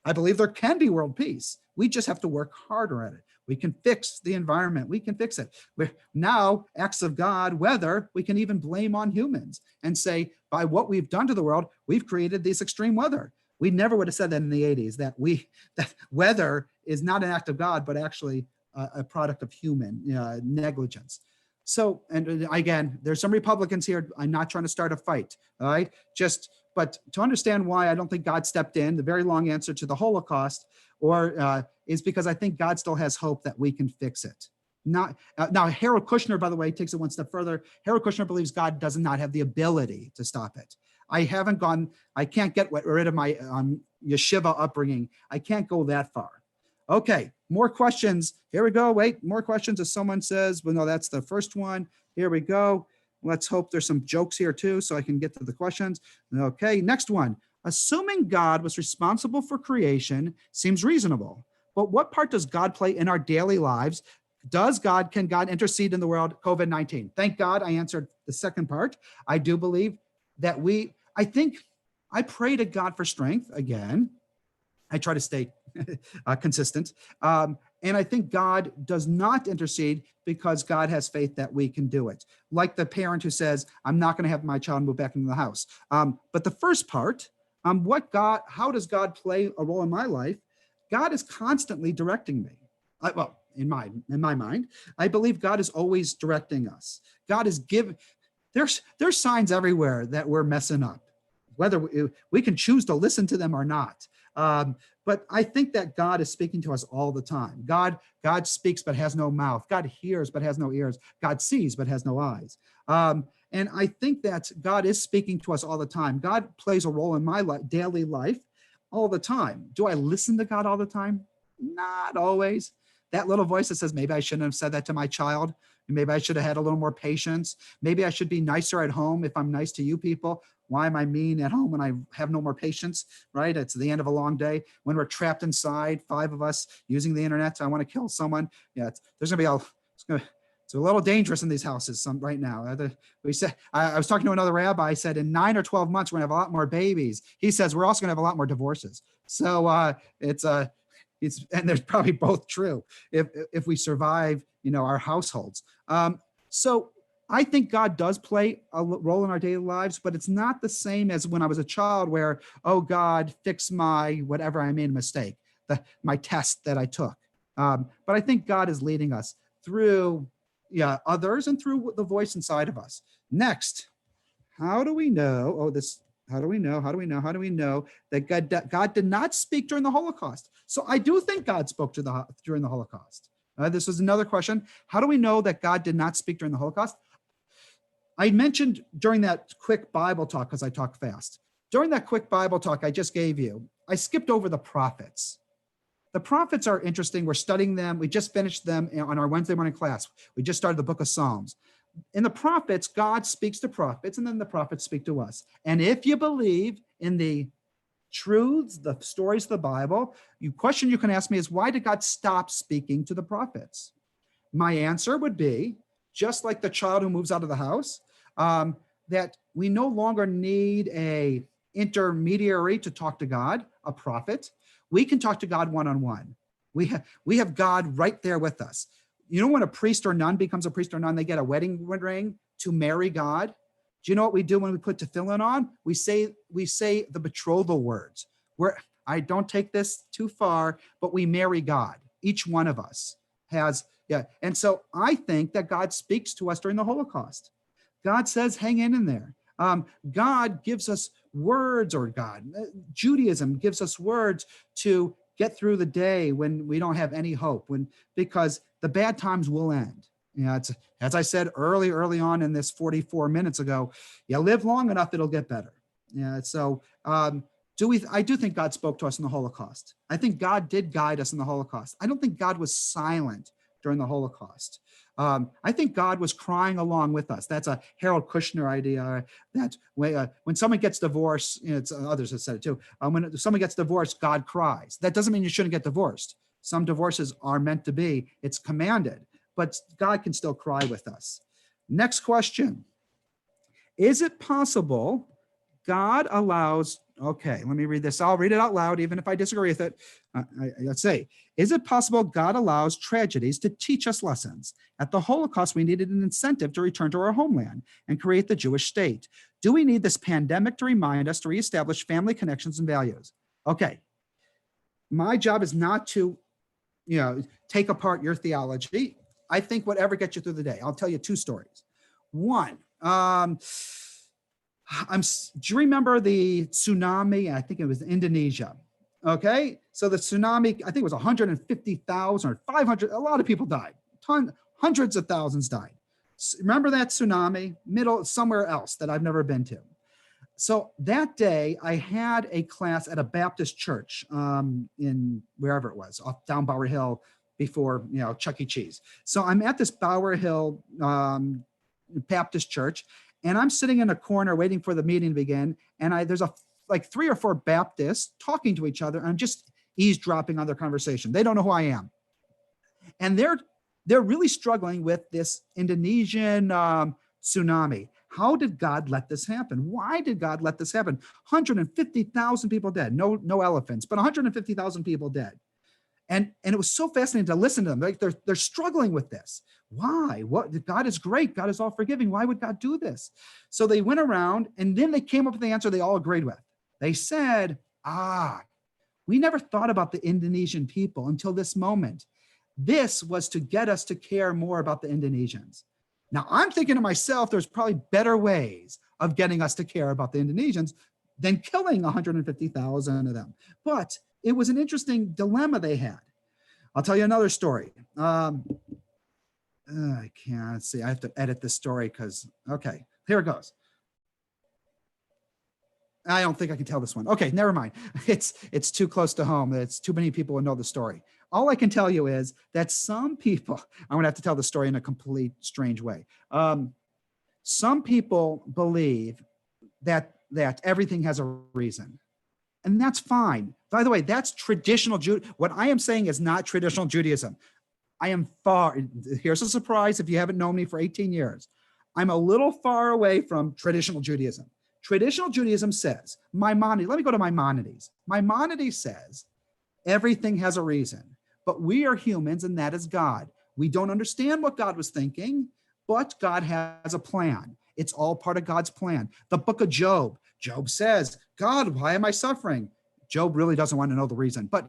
A: there can be world peace. We just have to work harder at it. We can fix the environment. We can fix it. Now, acts of God, weather, we can even blame on humans and say, by what we've done to the world, we've created this extreme weather. We never would have said that in the 80s, that weather is not an act of God, but actually a product of human negligence. So, and again, there's some Republicans here. I'm not trying to start a fight, all right? But to understand why I don't think God stepped in, the very long answer to the Holocaust, is because I think God still has hope that we can fix it. Now, Harold Kushner, by the way, takes it one step further. Harold Kushner believes God does not have the ability to stop it. I can't get rid of my yeshiva upbringing. I can't go that far. Okay, more questions. Here we go. Wait, more questions. As someone says, well, no, that's the first one. Here we go. Let's hope there's some jokes here too, so I can get to the questions. Okay, next one. Assuming God was responsible for creation seems reasonable, but what part does God play in our daily lives? Can God intercede in the world? COVID-19. Thank God I answered the second part. I do believe that I think I pray to God for strength again. I try to stay consistent. And I think God does not intercede because God has faith that we can do it. Like the parent who says, I'm not going to have my child move back into the house. But the first part, how does God play a role in my life? God is constantly directing me. In my mind, I believe God is always directing us. God is giving, there's signs everywhere that we're messing up, whether we can choose to listen to them or not. But I think that God is speaking to us all the time. God speaks but has no mouth. God hears but has no ears. God sees but has no eyes. And I think that God is speaking to us all the time. God plays a role in my daily life all the time. Do I listen to God all the time? Not always. That little voice that says, maybe I shouldn't have said that to my child. Maybe I should have had a little more patience. Maybe I should be nicer at home if I'm nice to you people. Why am I mean at home when I have no more patience, right? It's the end of a long day. When we're trapped inside, 5 of us using the internet, I want to kill someone. Yeah, it's a little dangerous in these houses right now. I was talking to another rabbi. I said, in 9 or 12 months, we're going to have a lot more babies. He says, we're also going to have a lot more divorces. So and they're probably both true if we survive, our households. So I think God does play a role in our daily lives, but it's not the same as when I was a child where, oh God, fix my whatever I made a mistake, my test that I took. But I think God is leading us through others and through the voice inside of us. Next, how do we know? How do we know that God did not speak during the Holocaust? So I do think God spoke during the Holocaust. This was another question. How do we know that God did not speak during the Holocaust? I mentioned during that quick Bible talk, because I talk fast. During that quick Bible talk I just gave you, I skipped over the prophets. The prophets are interesting. We're studying them. We just finished them on our Wednesday morning class. We just started the book of Psalms. In the prophets, God speaks to prophets, and then the prophets speak to us. And if you believe in the truths, the stories of the Bible, question you can ask me is, why did God stop speaking to the prophets? My answer would be, just like the child who moves out of the house, that we no longer need a intermediary to talk to God, a prophet. We can talk to God one-on-one. We have God right there with us. When a priest or nun becomes a priest or nun, they get a wedding ring to marry God. Do you know what we do when we put tefillin on? We say the betrothal words. I don't take this too far, but we marry God. Each one of us has, And so I think that God speaks to us during the Holocaust. God says, hang in there. God gives us words, Judaism gives us words to get through the day when we don't have any hope, because the bad times will end. It's, as I said early on in this 44 minutes ago, you live long enough, it'll get better. So I do think God spoke to us in the Holocaust. I think God did guide us in the Holocaust. I don't think God was silent during the Holocaust. I think God was crying along with us. That's a Harold Kushner idea, that when someone gets divorced, others have said it too, when someone gets divorced, God cries. That doesn't mean you shouldn't get divorced. Some divorces are meant to be, it's commanded, but God can still cry with us. Next question. Is it possible God allows, okay, let me read this. I'll read it out loud, even if I disagree with it. Let's say, is it possible God allows tragedies to teach us lessons? At the Holocaust, we needed an incentive to return to our homeland and create the Jewish state. Do we need this pandemic to remind us to reestablish family connections and values? Okay, my job is not to, take apart your theology. I think whatever gets you through the day. I'll tell you 2 stories. One, do you remember the tsunami? I think it was Indonesia. Okay, so the tsunami, I think it was 150,000 or 500. A lot of people died. Hundreds of thousands died. Remember that tsunami? Somewhere else that I've never been to. So that day, I had a class at a Baptist church in wherever it was, down Bower Hill before Chuck E. Cheese. So I'm at this Bower Hill Baptist church, and I'm sitting in a corner waiting for the meeting to begin. And there's like 3 or 4 Baptists talking to each other. And I'm just eavesdropping on their conversation. They don't know who I am. And they're really struggling with this Indonesian tsunami. How did God let this happen? Why did God let this happen? 150,000 people dead. No elephants, but 150,000 people dead. And it was so fascinating to listen to them. Like they're struggling with this. Why? What? God is great. God is all forgiving. Why would God do this? So they went around and then they came up with the answer they all agreed with. They said, we never thought about the Indonesian people until this moment. This was to get us to care more about the Indonesians. Now I'm thinking to myself, there's probably better ways of getting us to care about the Indonesians than killing 150,000 of them. But it was an interesting dilemma they had. I'll tell you another story. I can't see. I have to edit this story because, okay, here it goes. I don't think I can tell this one. Okay, never mind. It's too close to home. It's too many people will know the story. All I can tell you is that some people, I'm going to have to tell the story in a complete strange way. Some people believe that everything has a reason. And that's fine. By the way, that's traditional Judaism. What I am saying is not traditional Judaism. I am here's a surprise if you haven't known me for 18 years. I'm a little far away from traditional Judaism. Traditional Judaism says, Maimonides, let me go to Maimonides. Maimonides says, everything has a reason, but we are humans and that is God. We don't understand what God was thinking, but God has a plan. It's all part of God's plan. The book of Job, Job says, God, why am I suffering? Job really doesn't want to know the reason, but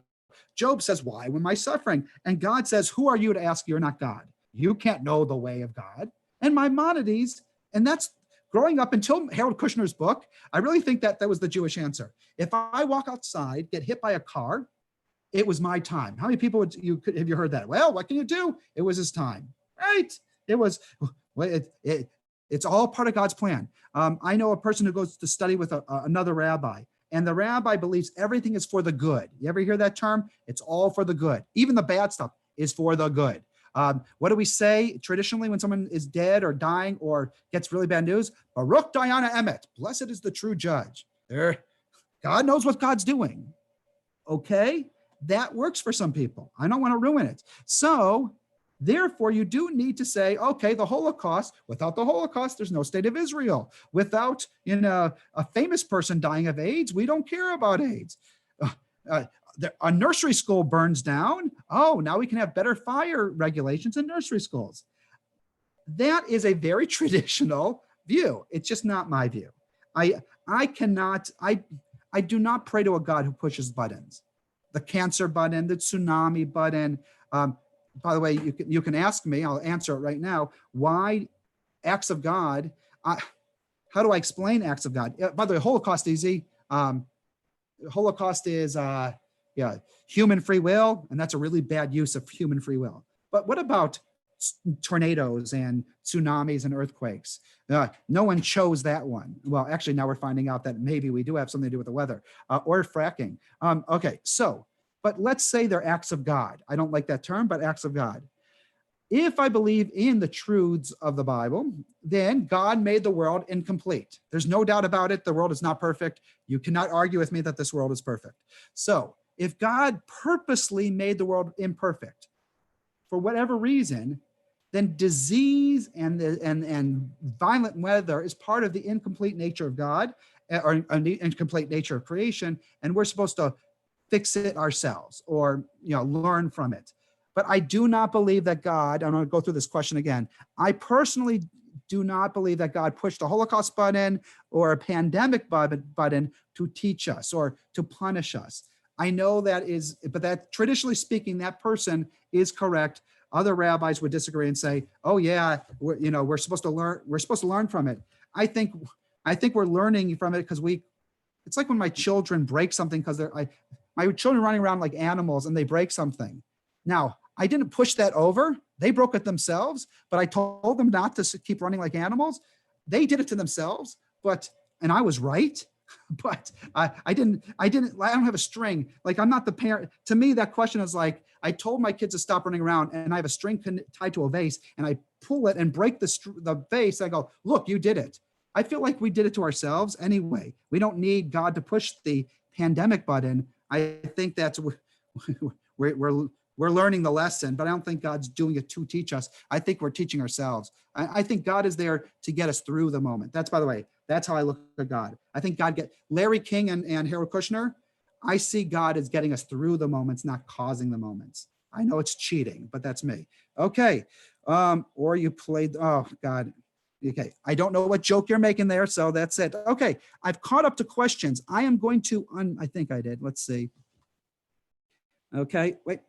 A: Job says, why am I suffering? And God says, who are you to ask? You're not God. You can't know the way of God. And Maimonides, and that's growing up until Harold Kushner's book, I really think that was the Jewish answer. If I walk outside, get hit by a car, it was my time. How many people have you heard that? Well, what can you do? It was his time, right? It was, it's all part of God's plan. I know a person who goes to study with another rabbi, and the rabbi believes everything is for the good. You ever hear that term? It's all for the good. Even the bad stuff is for the good. What do we say traditionally when someone is dead or dying or gets really bad news? Baruch Dayana Emet, blessed is the true judge. God knows what God's doing. Okay, that works for some people. I don't want to ruin it. So therefore, you do need to say, okay, the Holocaust, without the Holocaust, there's no state of Israel. Without a famous person dying of AIDS, we don't care about AIDS. A nursery school burns down. Oh, now we can have better fire regulations in nursery schools. That is a very traditional view. It's just not my view. I do not pray to a God who pushes buttons. The cancer button, the tsunami button. By the way, you can ask me, I'll answer it right now. Why acts of God? How do I explain acts of God? By the way, Holocaust easy. Holocaust is human free will, and that's a really bad use of human free will. But what about tornadoes and tsunamis and earthquakes? No one chose that one. Well, actually, now we're finding out that maybe we do have something to do with the weather or fracking. Okay, so, but let's say they're acts of God. I don't like that term, but acts of God. If I believe in the truths of the Bible, then God made the world incomplete. There's no doubt about it. The world is not perfect. You cannot argue with me that this world is perfect. So if God purposely made the world imperfect for whatever reason, then disease and violent weather is part of the incomplete nature of God or incomplete nature of creation. And we're supposed to fix it ourselves or learn from it. But I do not believe that God, I'm going to go through this question again. I personally do not believe that God pushed a Holocaust button or a pandemic button to teach us or to punish us. I know that is, but that traditionally speaking, that person is correct. Other rabbis would disagree and say, "Oh yeah, we're supposed to learn. We're supposed to learn from it." I think we're learning from it because it's like when my children break something because my children running around like animals and they break something. Now, I didn't push that over. They broke it themselves, but I told them not to keep running like animals. They did it to themselves, and I was right. But I don't have a string. Like I'm not the parent. To me, that question is like, I told my kids to stop running around and I have a string tied to a vase and I pull it and break the vase. I go, look, you did it. I feel like we did it to ourselves anyway. We don't need God to push the pandemic button. I think that's we're We're learning the lesson, but I don't think God's doing it to teach us. I think we're teaching ourselves. I think God is there to get us through the moment. That's, by the way, that's how I look at God. I think Larry King and Harold Kushner, I see God as getting us through the moments, not causing the moments. I know it's cheating, but that's me. Okay. Or you played, oh God. Okay. I don't know what joke you're making there, so that's it. Okay. I've caught up to questions. I am going to, I think I did. Let's see. Okay. Wait.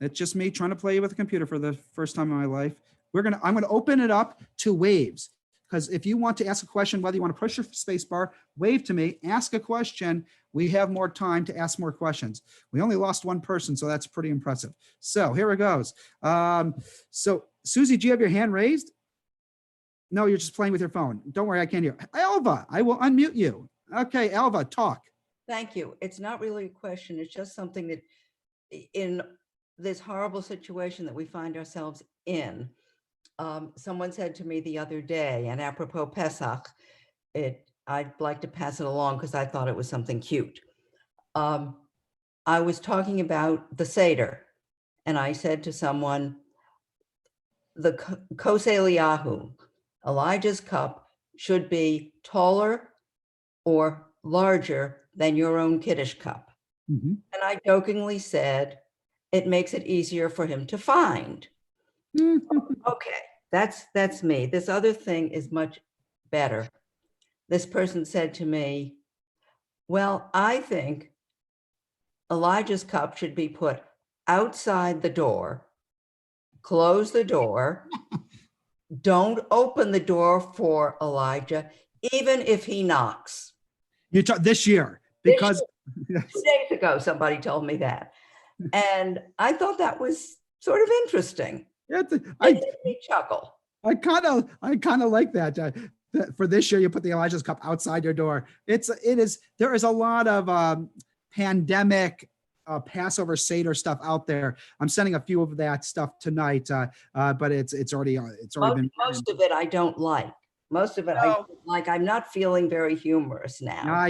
A: That's just me trying to play with a computer for the first time in my life. I'm gonna open it up to waves, because if you want to ask a question, whether you want to push your space bar, wave to me, ask a question. We have more time to ask more questions. We only lost one person, so that's pretty impressive. So here it goes. So Susie, do you have your hand raised? No, you're just playing with your phone. Don't worry, I can't hear. Alva, I will unmute you. Okay, Alva, talk.
C: Thank you. It's not really a question. It's just something that in this horrible situation that we find ourselves in, someone said to me the other day, and apropos Pesach, I'd like to pass it along because I thought it was something cute. I was talking about the Seder, and I said to someone, the Kos Eliyahu, Elijah's cup, should be taller or larger than your own Kiddush cup.
A: Mhm.
C: And I jokingly said, it makes it easier for him to find. Okay, that's me. This other thing is much better. This person said to me, well, I think Elijah's cup should be put outside the door, close the door, don't open the door for Elijah, even if he knocks.
A: You talk this year, because
C: 2 days ago, somebody told me that. And I thought that was sort of interesting.
A: Yeah,
C: It made me chuckle.
A: I kind of like that. That for this year, you put the Elijah's cup outside your door. There is a lot of pandemic Passover Seder stuff out there. I'm sending a few of that stuff tonight, but it's already been.
C: Most of it I don't like. Most of it I don't like. I'm not feeling very humorous now.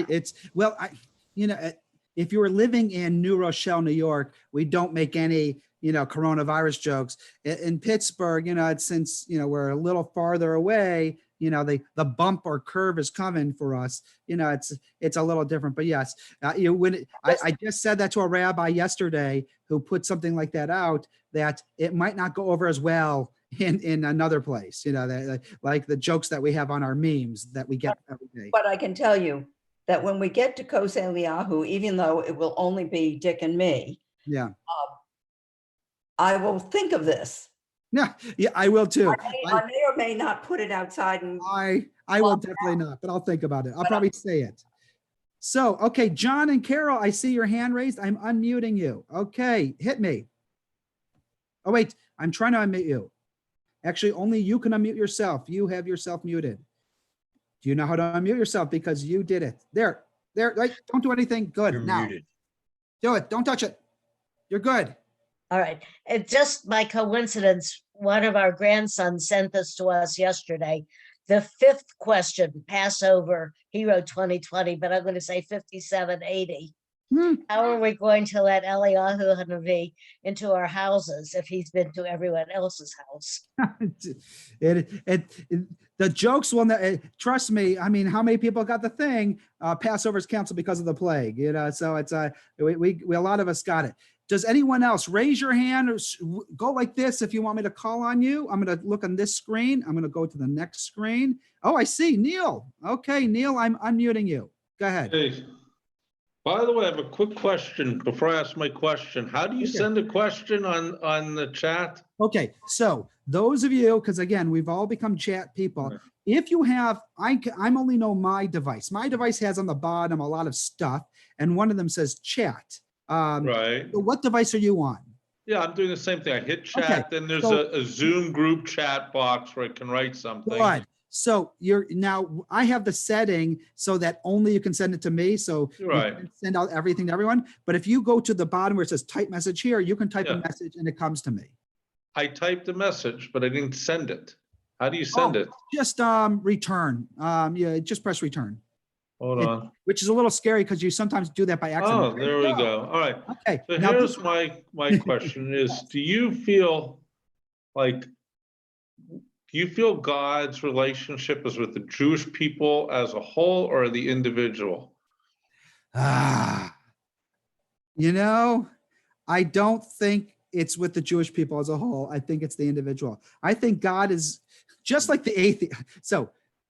A: If you were living in New Rochelle, New York, we don't make any, coronavirus jokes. In Pittsburgh, since we're a little farther away, the bump or curve is coming for us. It's a little different, but yes, I just said that to a rabbi yesterday who put something like that out, that it might not go over as well in another place, like the jokes that we have on our memes that we get every day.
C: But I can tell you that when we get to Kos Eliyahu, even though it will only be Dick and me,
A: Yeah.
C: I will think of this.
A: Yeah, I will too.
C: I may or may not put it outside. And
A: I will definitely not, but I'll think about it. I'll probably say it. So, okay, John and Carol, I see your hand raised. I'm unmuting you. Okay, hit me. Oh, wait, I'm trying to unmute you. Actually, only you can unmute yourself. You have yourself muted. Do you know how to unmute yourself? Because you did it. There, right? Don't do anything. Good.
D: You're
A: Now,
D: muted.
A: do it. Don't touch it. You're good.
E: All right. It's just by coincidence, one of our grandsons sent this to us yesterday. The fifth question, Passover Hero 2020, but I'm going to say 5780. How are we going to let Eliyahu Hanavi into our houses if he's been to everyone else's house?
A: The jokes will, trust me. I mean, how many people got the thing? Passover's canceled because of the plague, so it's we a lot of us got it. Does anyone else raise your hand or go like this if you want me to call on you? I'm going to look on this screen. I'm going to go to the next screen. Oh, I see Neil. Okay, Neil, I'm unmuting you. Go ahead.
F: Hey, by the way, I have a quick question before I ask my question. How do you send a question on the chat?
A: Okay, so those of you, because again, we've all become chat people. If you have, I'm only know my device. My device has on the bottom a lot of stuff, and one of them says chat.
F: Right.
A: So what device are you on?
F: Yeah, I'm doing the same thing. I hit chat,
A: Okay,
F: then there's
A: so-
F: a Zoom group chat box where I can write something.
A: Good. So I have the setting so that only you can send it to me. So you
F: Right.
A: can send out everything to everyone. But if you go to the bottom where it says type message here, you can type a
F: Yeah.
A: message and it comes to me.
F: I typed a message, but I didn't send it. How do you send it?
A: Just return. Yeah, just press return.
F: Hold on.
A: which is a little scary because you sometimes do that by accident.
F: Oh, there we go. All right.
A: Okay.
F: So
A: now
F: here's my question is, do you feel like, do you feel God's relationship is with the Jewish people as a whole or the individual?
A: You know, I don't think it's with the Jewish people as a whole. I think it's the individual. I think God is just like the atheist. So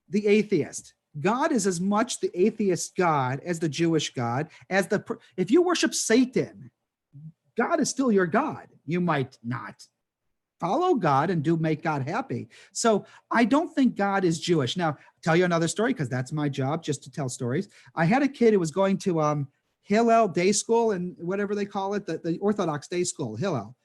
A: the atheist, God is as much the atheist God as the Jewish God, if you worship Satan, God is still your God. You might not follow God and make God happy. So I don't think God is Jewish. Now, I'll tell you another story because that's my job, just to tell stories. I had a kid who was going to Hillel Day School and whatever they call it, the Orthodox Day School, Hillel,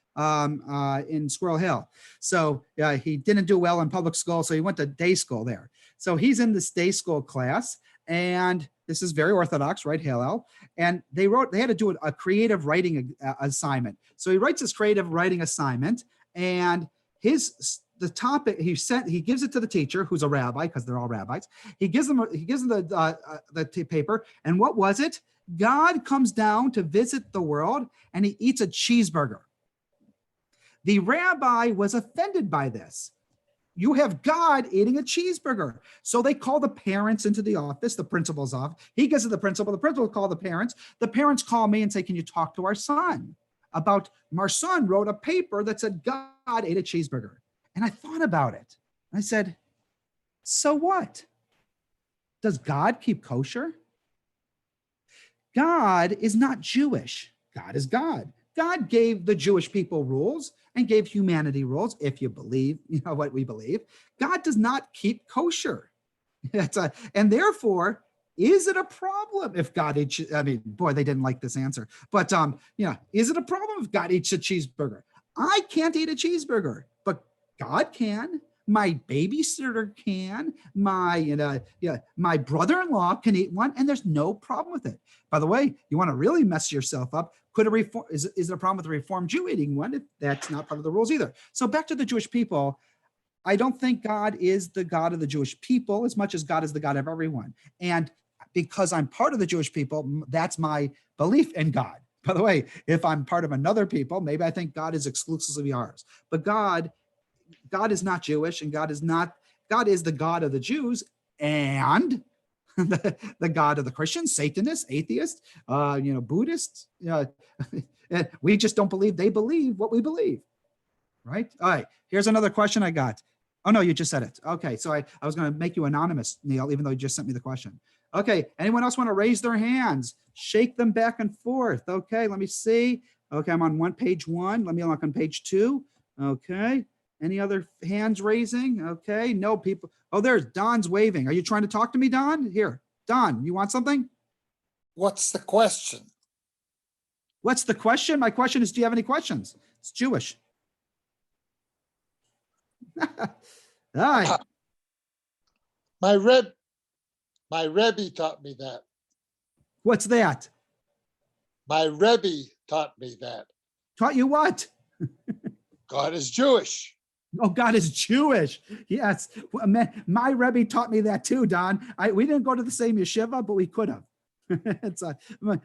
A: in Squirrel Hill. So he didn't do well in public school, so he went to day school there. So he's in this day school class, and this is very Orthodox, right, Hillel? And they had to do a creative writing assignment. So he writes this creative writing assignment, and the topic he gives it to the teacher, who's a rabbi, because they're all rabbis. He gives them the paper, and what was it? God comes down to visit the world, and he eats a cheeseburger. The rabbi was offended by this. You have God eating a cheeseburger. So they call the parents into the office, the principal's office. He gets to the principal call the parents. The parents call me and say, can you talk to our son about, our son wrote a paper that said God ate a cheeseburger. And I thought about it. I said, so what? Does God keep kosher? God is not Jewish. God is God. God gave the Jewish people rules and gave humanity rules, if you believe, what we believe. God does not keep kosher. And therefore, is it a problem if God eats, I mean, boy, they didn't like this answer, but is it a problem if God eats a cheeseburger? I can't eat a cheeseburger, but God can. My babysitter can. My brother-in-law can eat one, and there's no problem with it. By the way, you want to really mess yourself up? Is it a problem with a Reformed Jew eating one? That's not part of the rules either. So back to the Jewish people. I don't think God is the God of the Jewish people as much as God is the God of everyone. And because I'm part of the Jewish people, that's my belief in God. By the way, if I'm part of another people, maybe I think God is exclusively ours. But God is not Jewish, and God is the God of the Jews and the God of the Christians, Satanists, atheists, Buddhists. We just don't believe they believe what we believe. Right? All right. Here's another question I got. Oh, no, you just said it. Okay. So I was going to make you anonymous, Neil, even though you just sent me the question. Okay. Anyone else want to raise their hands? Shake them back and forth. Okay. Let me see. Okay. I'm on page one. Let me look on page 2. Okay. Any other hands raising? Okay. No people. Oh, there's Don's waving. Are you trying to talk to me, Don? Here, Don, you want something?
G: What's the question?
A: What's the question? My question is, do you have any questions? It's Jewish. All right.
G: My Rebbe taught me that.
A: What's that?
G: My Rebbe taught me that.
A: Taught you what?
G: God is Jewish.
A: Oh, God is Jewish. Yes. Well, my Rebbe taught me that too, Don. We didn't go to the same yeshiva, but we could have.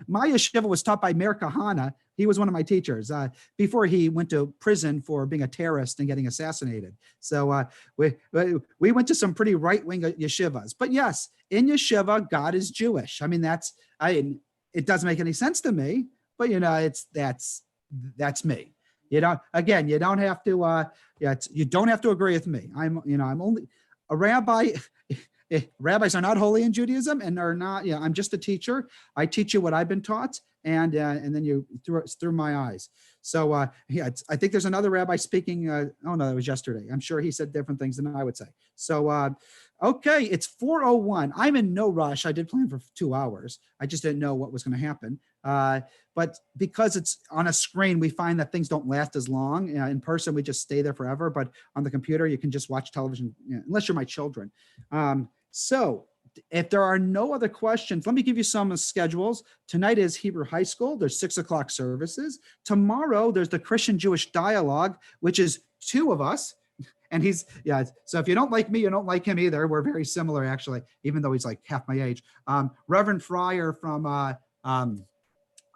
A: My yeshiva was taught by Meir Kahana. He was one of my teachers before he went to prison for being a terrorist and getting assassinated. So we went to some pretty right-wing yeshivas. But yes, in yeshiva, God is Jewish. I mean, it doesn't make any sense to me, but that's me. You don't have to. You don't have to agree with me. I'm only a rabbi. Rabbis are not holy in Judaism and are not. I'm just a teacher. I teach you what I've been taught, and then you through my eyes. So I think there's another rabbi speaking. Oh no, that was yesterday. I'm sure he said different things than I would say. So okay, it's 4:01. I'm in no rush. I did plan for 2 hours. I just didn't know what was going to happen. But because it's on a screen, we find that things don't last as long. In person, we just stay there forever. But on the computer, you can just watch television, unless you're my children. So if there are no other questions, let me give you some schedules. Tonight is Hebrew High School. There's 6 o'clock services. Tomorrow, there's the Christian Jewish Dialogue, which is 2 of us. And he's, yeah. So if you don't like me, you don't like him either. We're very similar, actually, even though he's like half my age. Reverend Fryer from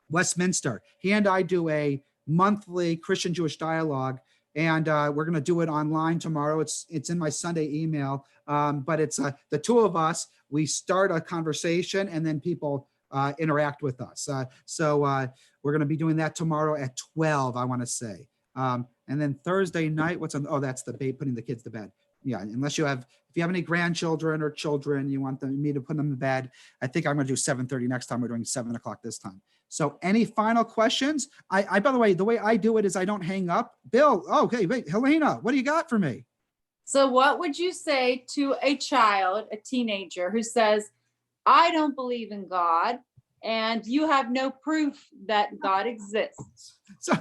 A: Westminster. He and I do a monthly Christian Jewish dialogue, and we're going to do it online tomorrow. It's in my Sunday email, but it's the two of us. We start a conversation, and then people interact with us. So we're going to be doing that tomorrow at 12, I want to say. And then Thursday night, what's on? Oh, that's the putting the kids to bed. Yeah, unless if you have any grandchildren or children, you want me to put them to bed. I think I'm going to do 7:30 next time. We're doing 7 o'clock this time. So any final questions? By the way, the way I do it is I don't hang up. Bill, okay, wait, Helena, what do you got for me?
D: So what would you say to a child, a teenager who says, I don't believe in God, and you have no proof that God exists?
A: So,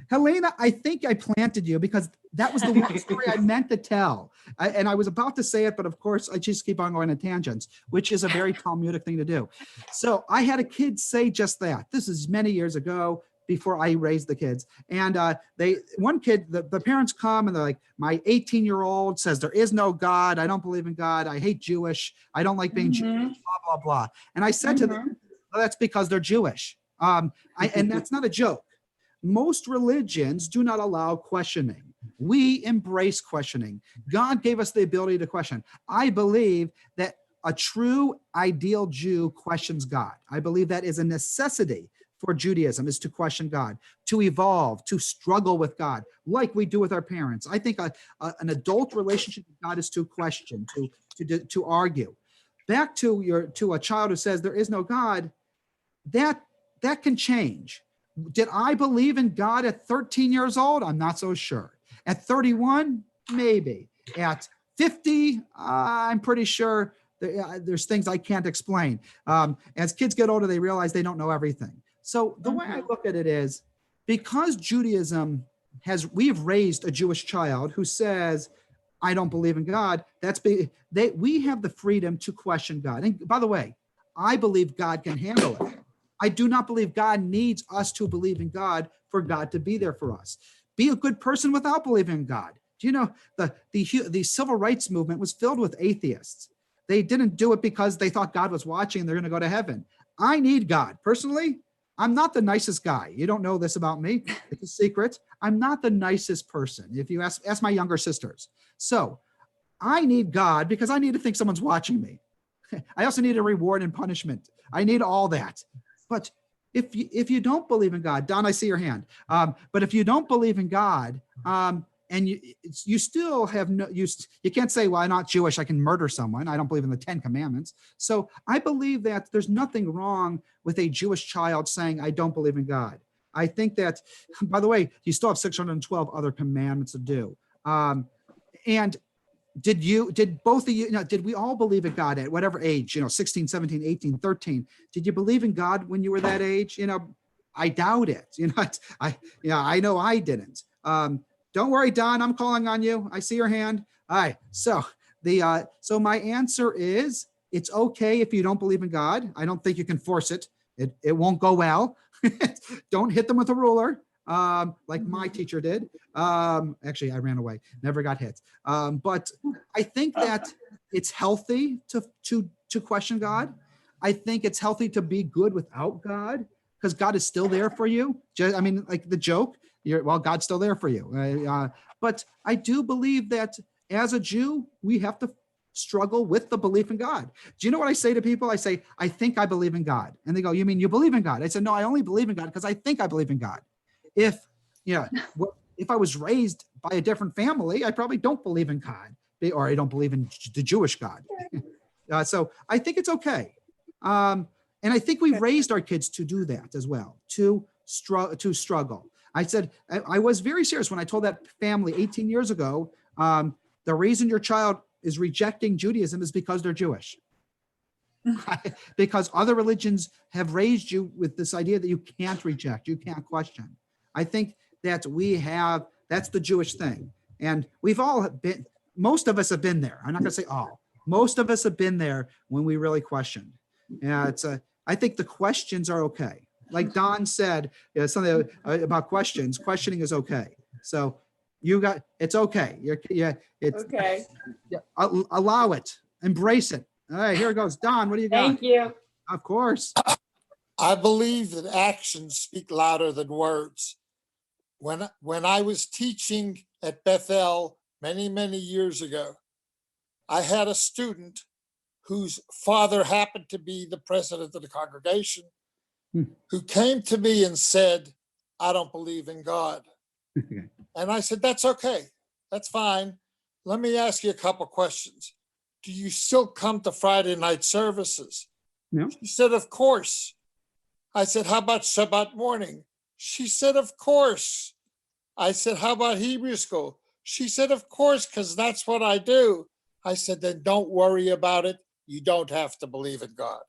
A: Helena, I think I planted you because that was the one story I meant to tell. And I was about to say it, but of course I just keep on going on tangents, which is a very Talmudic thing to do. So I had a kid say just that. This is many years ago before I raised the kids. And one kid, the parents come and they're like, my 18-year-old says there is no God. I don't believe in God. I hate Jewish. I don't like being Jewish, blah, blah, blah. And I said to them, well, that's because they're Jewish. And that's not a joke. Most religions do not allow questioning. We embrace questioning. God gave us the ability to question. I believe that a true ideal Jew questions God. I believe that is a necessity for Judaism, is to question God, to evolve, to struggle with God, like we do with our parents. I think an adult relationship with God is to question, to argue. Back to a child who says there is no God, that can change. Did I believe in God at 13 years old? I'm not so sure. At 31, maybe. At 50, I'm pretty sure there's things I can't explain. As kids get older, they realize they don't know everything. So the way I look at it is, because Judaism we've raised a Jewish child who says, I don't believe in God, we have the freedom to question God. And by the way, I believe God can handle it. I do not believe God needs us to believe in God for God to be there for us. Be a good person without believing in God. Do you know the civil rights movement was filled with atheists? They didn't do it because they thought God was watching and they're going to go to heaven. I need God. Personally, I'm not the nicest guy. You don't know this about me. It's a secret. I'm not the nicest person. If you ask my younger sisters. So I need God because I need to think someone's watching me. I also need a reward and punishment. I need all that. But if you don't believe in God, Don, I see your hand. But if you don't believe in God, and you still have you can't say, well, I'm not Jewish, I can murder someone. I don't believe in the 10 commandments. So I believe that there's nothing wrong with a Jewish child saying, I don't believe in God. I think that, by the way, you still have 612 other commandments to do. And did both of you, did we all believe in God at whatever age, 16, 17, 18, 13? Did you believe in God when you were that age? I doubt it. I know I didn't. Don't worry, Don, I'm calling on you. I see your hand. All right. So so my answer is, it's okay if you don't believe in God. I don't think you can force it. It won't go well. Don't hit them with a ruler. Like my teacher did. Actually, I ran away, never got hit. But I think that it's healthy to question God. I think it's healthy to be good without God, because God is still there for you. I mean, like the joke, God's still there for you. But I do believe that as a Jew, we have to struggle with the belief in God. Do you know what I say to people? I say, I think I believe in God. And they go, you mean you believe in God? I said, no, I only believe in God because I think I believe in God. If I was raised by a different family, I probably don't believe in God, or I don't believe in the Jewish God. So I think it's okay. And I think we raised our kids to do that as well, to struggle. I said, I was very serious when I told that family 18 years ago, the reason your child is rejecting Judaism is because they're Jewish. Because other religions have raised you with this idea that you can't reject, you can't question. I think that that's the Jewish thing. And we've all most of us have been there. I'm not going to say all. Most of us have been there when we really questioned. I think the questions are okay. Like Don said, something about questions. Questioning is okay. So You got, it's okay. Yeah, it's,
D: Okay,
A: yeah, allow it, embrace it. All right, here it goes. Don, what do you got?
D: thank you.
A: Of course.
G: I believe that actions speak louder than words. When I was teaching at Bethel many, many years ago, I had a student whose father happened to be the president of the congregation, who came to me and said, I don't believe in God. And I said, that's okay. That's fine. Let me ask you a couple questions. Do you still come to Friday night services?
A: No.
G: She said, of course. I said, how about Shabbat morning? She said, of course. I said, how about Hebrew school? She said, of course, because that's what I do. I said, then don't worry about it. You don't have to believe in God.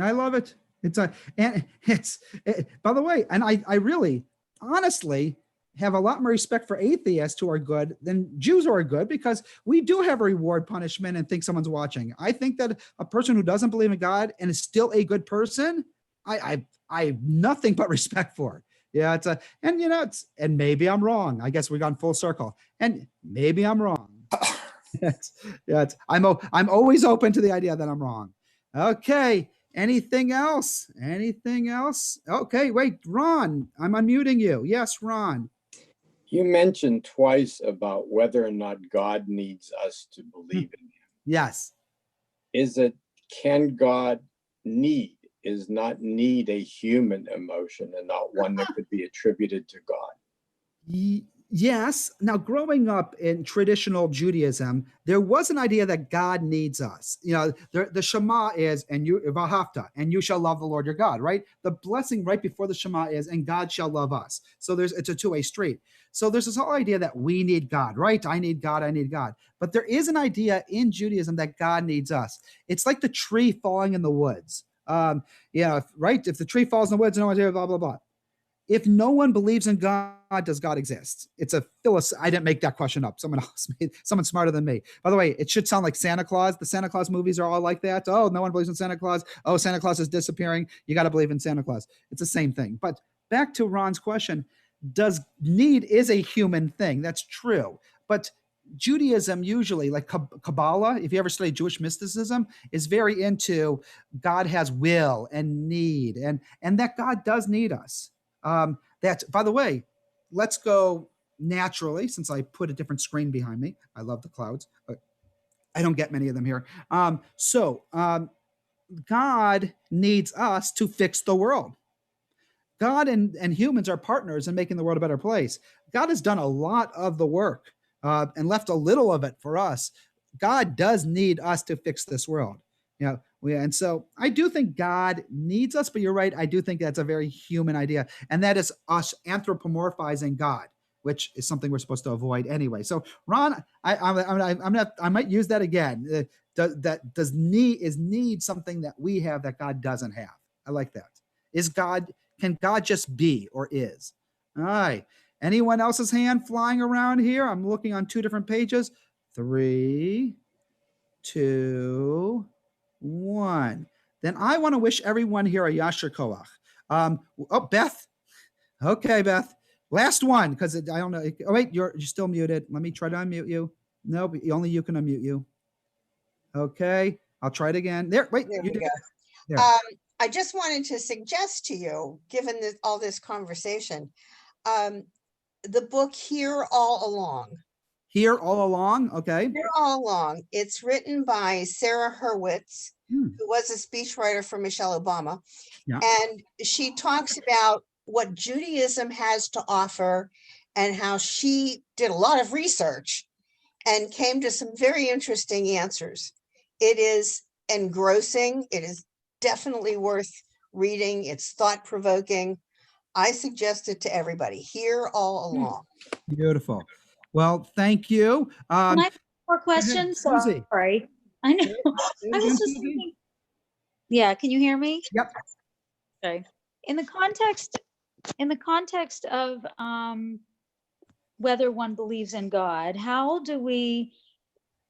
A: I love it. By the way, and I really, honestly, have a lot more respect for atheists who are good than Jews who are good, because we do have a reward punishment and think someone's watching. I think that a person who doesn't believe in God and is still a good person, I have nothing but respect for. Yeah, and maybe I'm wrong. I guess we've gone full circle, and maybe I'm wrong. I'm always open to the idea that I'm wrong. Okay. Anything else? Anything else? Okay, wait, Ron, I'm unmuting you. Yes, Ron.
H: You mentioned twice about whether or not God needs us to believe in him.
A: Yes.
H: Can God need? Is not need a human emotion and not one that could be attributed to God?
A: Yes. Now, growing up in traditional Judaism, there was an idea that God needs us. The Shema is, and you v'ahavta, and you shall love the Lord your God, right? The blessing right before the Shema is, and God shall love us. So it's a two-way street. So there's this whole idea that we need God, right? I need God, I need God. But there is an idea in Judaism that God needs us. It's like the tree falling in the woods. Right? If the tree falls in the woods, no one's here, blah, blah, blah. If no one believes in God, does God exist? It's a I didn't make that question up. Someone smarter than me. By the way, it should sound like Santa Claus. The Santa Claus movies are all like that. Oh, no one believes in Santa Claus. Oh, Santa Claus is disappearing. You got to believe in Santa Claus. It's the same thing. But back to Ron's question, need is a human thing. That's true. But Judaism usually, like Kabbalah, if you ever study Jewish mysticism, is very into God has will and need, and that God does need us. That, by the way, let's go naturally, since I put a different screen behind me. I love the clouds, but I don't get many of them here. God needs us to fix the world. God and humans are partners in making the world a better place. God has done a lot of the work and left a little of it for us. God does need us to fix this world. And so I do think God needs us, but you're right. I do think that's a very human idea. And that is us anthropomorphizing God, which is something we're supposed to avoid anyway. So Ron, I might use that again. Is need something that we have that God doesn't have? I like that. Can God just be or is? All right. Anyone else's hand flying around here? I'm looking on two different pages. 3, 2, 1. Then I want to wish everyone here a Yasher Koach. Beth. Okay, Beth. Last one, because I don't know. Oh, wait, you're still muted. Let me try to unmute you. No, only you can unmute you. Okay, I'll try it again. There, wait.
I: There
A: you
I: we
A: did
I: go.
A: it. There.
I: I just wanted to suggest to you, given all this conversation, the book Here All Along.
A: Here all along. Okay.
I: Here All Along. It's written by Sarah Hurwitz, who was a speechwriter for Michelle Obama.
A: Yeah.
I: And she talks about what Judaism has to offer and how she did a lot of research and came to some very interesting answers. It is engrossing. It is definitely worth reading. It's thought-provoking. I suggest it to everybody. Here All Along.
A: Beautiful. Well, thank you.
J: Can I ask more questions?
A: Susie.
J: Sorry. I know. I was just
A: Susie?
J: thinking. Yeah, can you hear me?
A: Yep.
J: Okay. In the context of whether one believes in God, how do we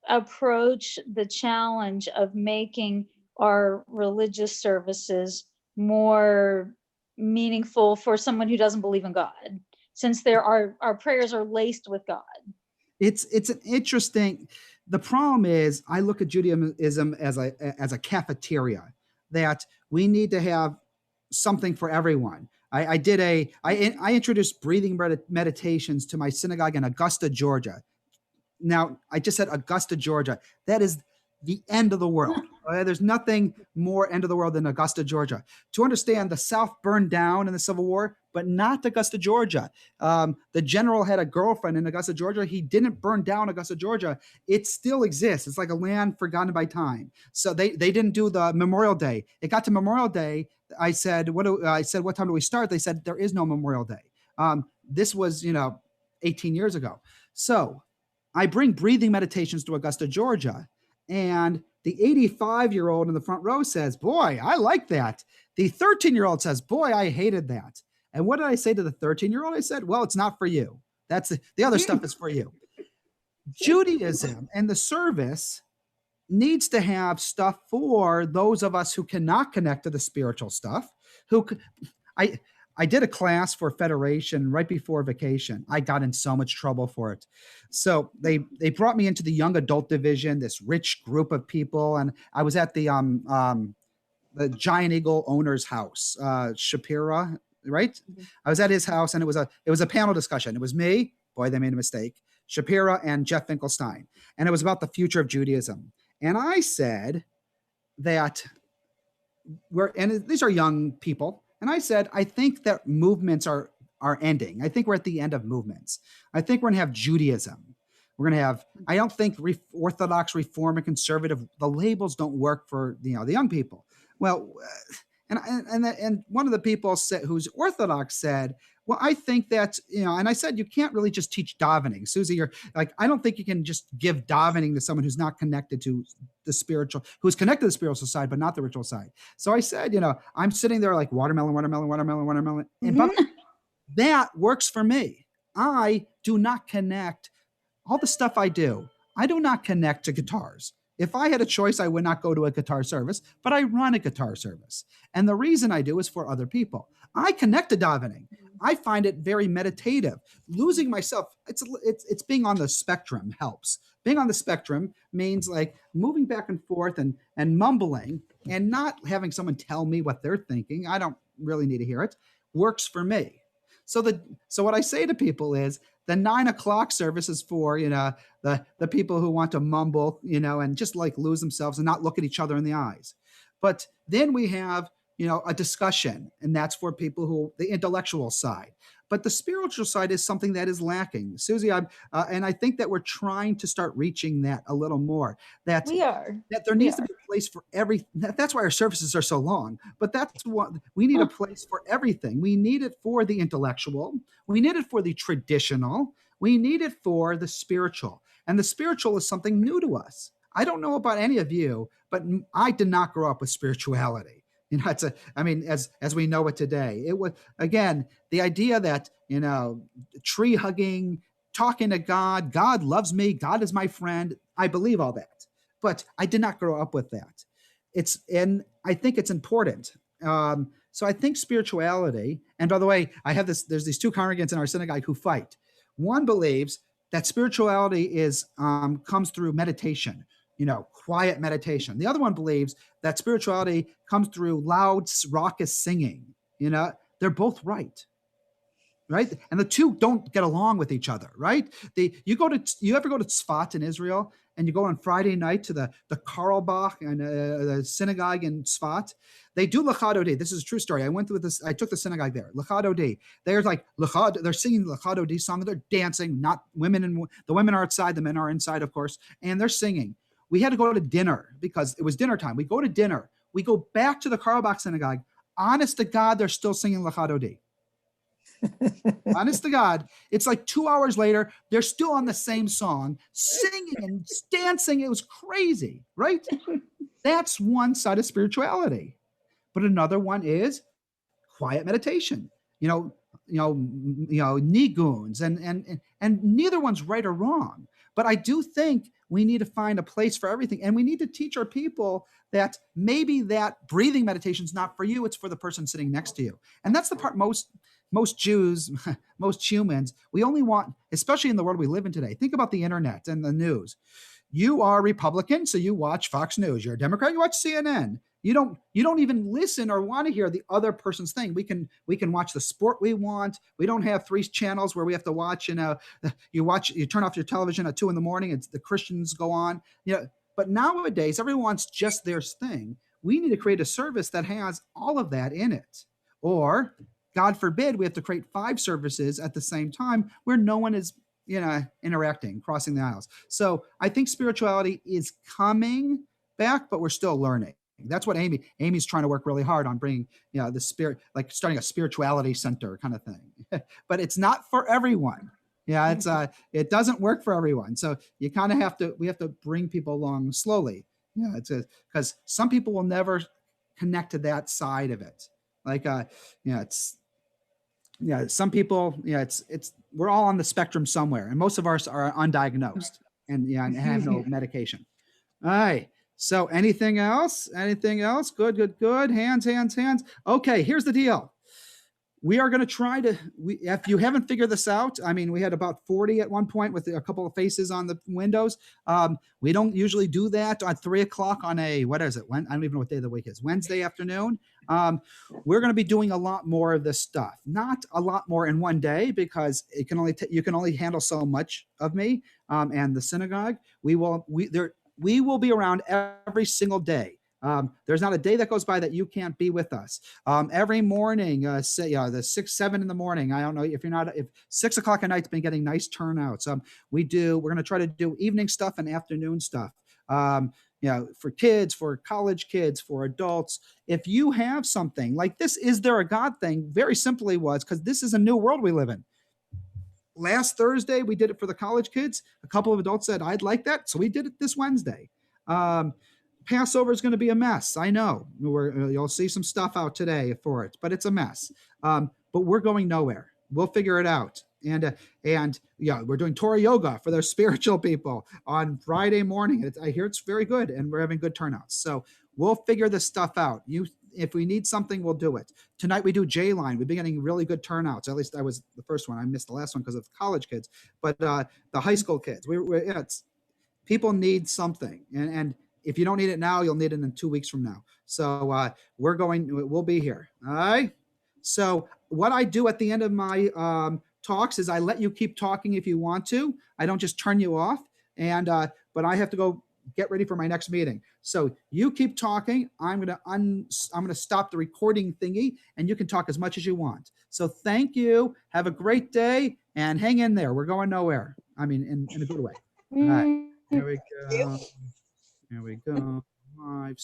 J: approach the challenge of making our religious services more meaningful for someone who doesn't believe in God? since our prayers are laced with God?
A: It's an interesting, the problem is I look at Judaism as a cafeteria, that we need to have something for everyone. I introduced breathing meditations to my synagogue in Augusta, Georgia. Now, I just said Augusta, Georgia. That is the end of the world. There's nothing more end of the world than Augusta, Georgia. To understand, the South burned down in the Civil War, but not Augusta, Georgia. The general had a girlfriend in Augusta, Georgia. He didn't burn down Augusta, Georgia. It still exists. It's like a land forgotten by time. So they didn't do the Memorial Day. It got to Memorial Day. I said, what time do we start? They said, there is no Memorial Day. This was, 18 years ago. So I bring breathing meditations to Augusta, Georgia, and the 85-year-old in the front row says, boy, I like that. The 13-year-old says, boy, I hated that. And what did I say to the 13-year-old? I said, well, it's not for you. That's the other stuff is for you. Judaism and the service needs to have stuff for those of us who cannot connect to the spiritual stuff. I did a class for Federation right before vacation. I got in so much trouble for it. So they brought me into the young adult division, this rich group of people, and I was at the Giant Eagle owner's house, Shapira, right? Mm-hmm. I was at his house, and it was a panel discussion. It was me, boy, they made a mistake, Shapira and Jeff Finkelstein, and it was about the future of Judaism. And I said that these are young people. And I said, I think that movements are ending. I think we're at the end of movements. I think we're going to have Judaism. We're going to have, I don't think Orthodox, Reform, and Conservative, the labels don't work for, the young people. Well, and one of the people who's Orthodox said, well, I think that, and I said, you can't really just teach davening. Susie, you're like, I don't think you can just give davening to someone who's not connected to the spiritual, who's connected to the spiritual side, but not the ritual side. So I said, I'm sitting there like watermelon. And but that works for me. I do not connect all the stuff I do. I do not connect to guitars. If I had a choice, I would not go to a guitar service, but I run a guitar service. And the reason I do is for other people. I connect to davening. I find it very meditative. Losing myself, it's being on the spectrum helps. Being on the spectrum means like moving back and forth and mumbling and not having someone tell me what they're thinking. I don't really need to hear it. Works for me. So what I say to people is the 9 o'clock service is for, the people who want to mumble, and just like lose themselves and not look at each other in the eyes. But then we have, a discussion, and that's for people who, the intellectual side. But the spiritual side is something that is lacking. Susie, and I think that we're trying to start reaching that a little more. That there needs to be a place for every. That's why our services are so long. But that's what we need, a place for everything. We need it for the intellectual. We need it for the traditional. We need it for the spiritual. And the spiritual is something new to us. I don't know about any of you, but I did not grow up with spirituality. As we know it today, it was, again, the idea that, tree hugging, talking to God, God loves me, God is my friend. I believe all that, but I did not grow up with that. And I think it's important. So I think spirituality, and by the way, there's these two congregants in our synagogue who fight. One believes that spirituality comes through meditation, quiet meditation. The other one believes that spirituality comes through loud, raucous singing. They're both right? And the two don't get along with each other, right? You ever go to Tzfat in Israel, and you go on Friday night to the Karlbach and the synagogue in Tzfat? They do Lachad Odi. This is a true story. I took the synagogue there. Lachad Odi. They're like they're singing the Lachad Odi song. They're dancing. Not women, and the women are outside. The men are inside, of course, and they're singing. We had to go to dinner because it was dinner time. We go to dinner. We go back to the Karlbach synagogue. Honest to God, they're still singing Lachad Odi. Honest to God, it's like 2 hours later, they're still on the same song, singing and dancing. It was crazy, right? That's one side of spirituality. But another one is quiet meditation. Niguns, and neither one's right or wrong. But I do think we need to find a place for everything. And we need to teach our people that maybe that breathing meditation is not for you. It's for the person sitting next to you. And that's the part most most Jews, most humans, we only want, especially in the world we live in today, think about the internet and the news. You are Republican, so you watch Fox News. You're a Democrat, you watch CNN. You don't even listen or want to hear the other person's thing. We can watch the sport we want. We don't have 3 channels where we have to watch, you turn off your television at 2 a.m. It's the Christians go on. But nowadays everyone wants just their thing. We need to create a service that has all of that in it. Or God forbid, we have to create 5 services at the same time where no one is, interacting, crossing the aisles. So I think spirituality is coming back, but we're still learning. That's what Amy's trying to work really hard on bringing, the spirit, like starting a spirituality center kind of thing. But it's not for everyone. Yeah, it doesn't work for everyone. So you kind of we have to bring people along slowly. Yeah, because some people will never connect to that side of it. Like, some people, we're all on the spectrum somewhere, and most of us are undiagnosed and have no medication. All right. So anything else? Anything else? Good. Hands. Okay, here's the deal. We are going to try to, if you haven't figured this out, I mean, we had about 40 at one point with a couple of faces on the windows. We don't usually do that at 3 o'clock on what is it? I don't even know what day of the week is. Wednesday afternoon. We're going to be doing a lot more of this stuff. Not a lot more in one day, because you can only handle so much of me and the synagogue. We will be around every single day. There's not a day that goes by that you can't be with us. Every morning, the 6, 7 in the morning. I don't know if 6 o'clock at night's been getting nice turnouts. We're going to try to do evening stuff and afternoon stuff. For kids, for college kids, for adults. If you have something like this, is there a God thing? Very simply was, because this is a new world we live in. Last Thursday, we did it for the college kids. A couple of adults said, I'd like that. So we did it this Wednesday. Passover is going to be a mess. I know. You'll see some stuff out today for it, but it's a mess. But we're going nowhere. We'll figure it out. And we're doing Torah yoga for their spiritual people on Friday morning. I hear it's very good, and we're having good turnouts. So we'll figure this stuff out. If we need something, we'll do it. Tonight we do J-Line. We've been getting really good turnouts. At least I was the first one. I missed the last one because of college kids, but the high school kids. People need something, and if you don't need it now, you'll need it in 2 weeks from now. So we'll be here. All right. So what I do at the end of my talks is I let you keep talking if you want to. I don't just turn you off. But I have to go get ready for my next meeting. So you keep talking. I'm gonna stop the recording thingy, and you can talk as much as you want. So thank you. Have a great day, and hang in there. We're going nowhere. I mean, in a good way. All right. Here we go. Here we go. Live.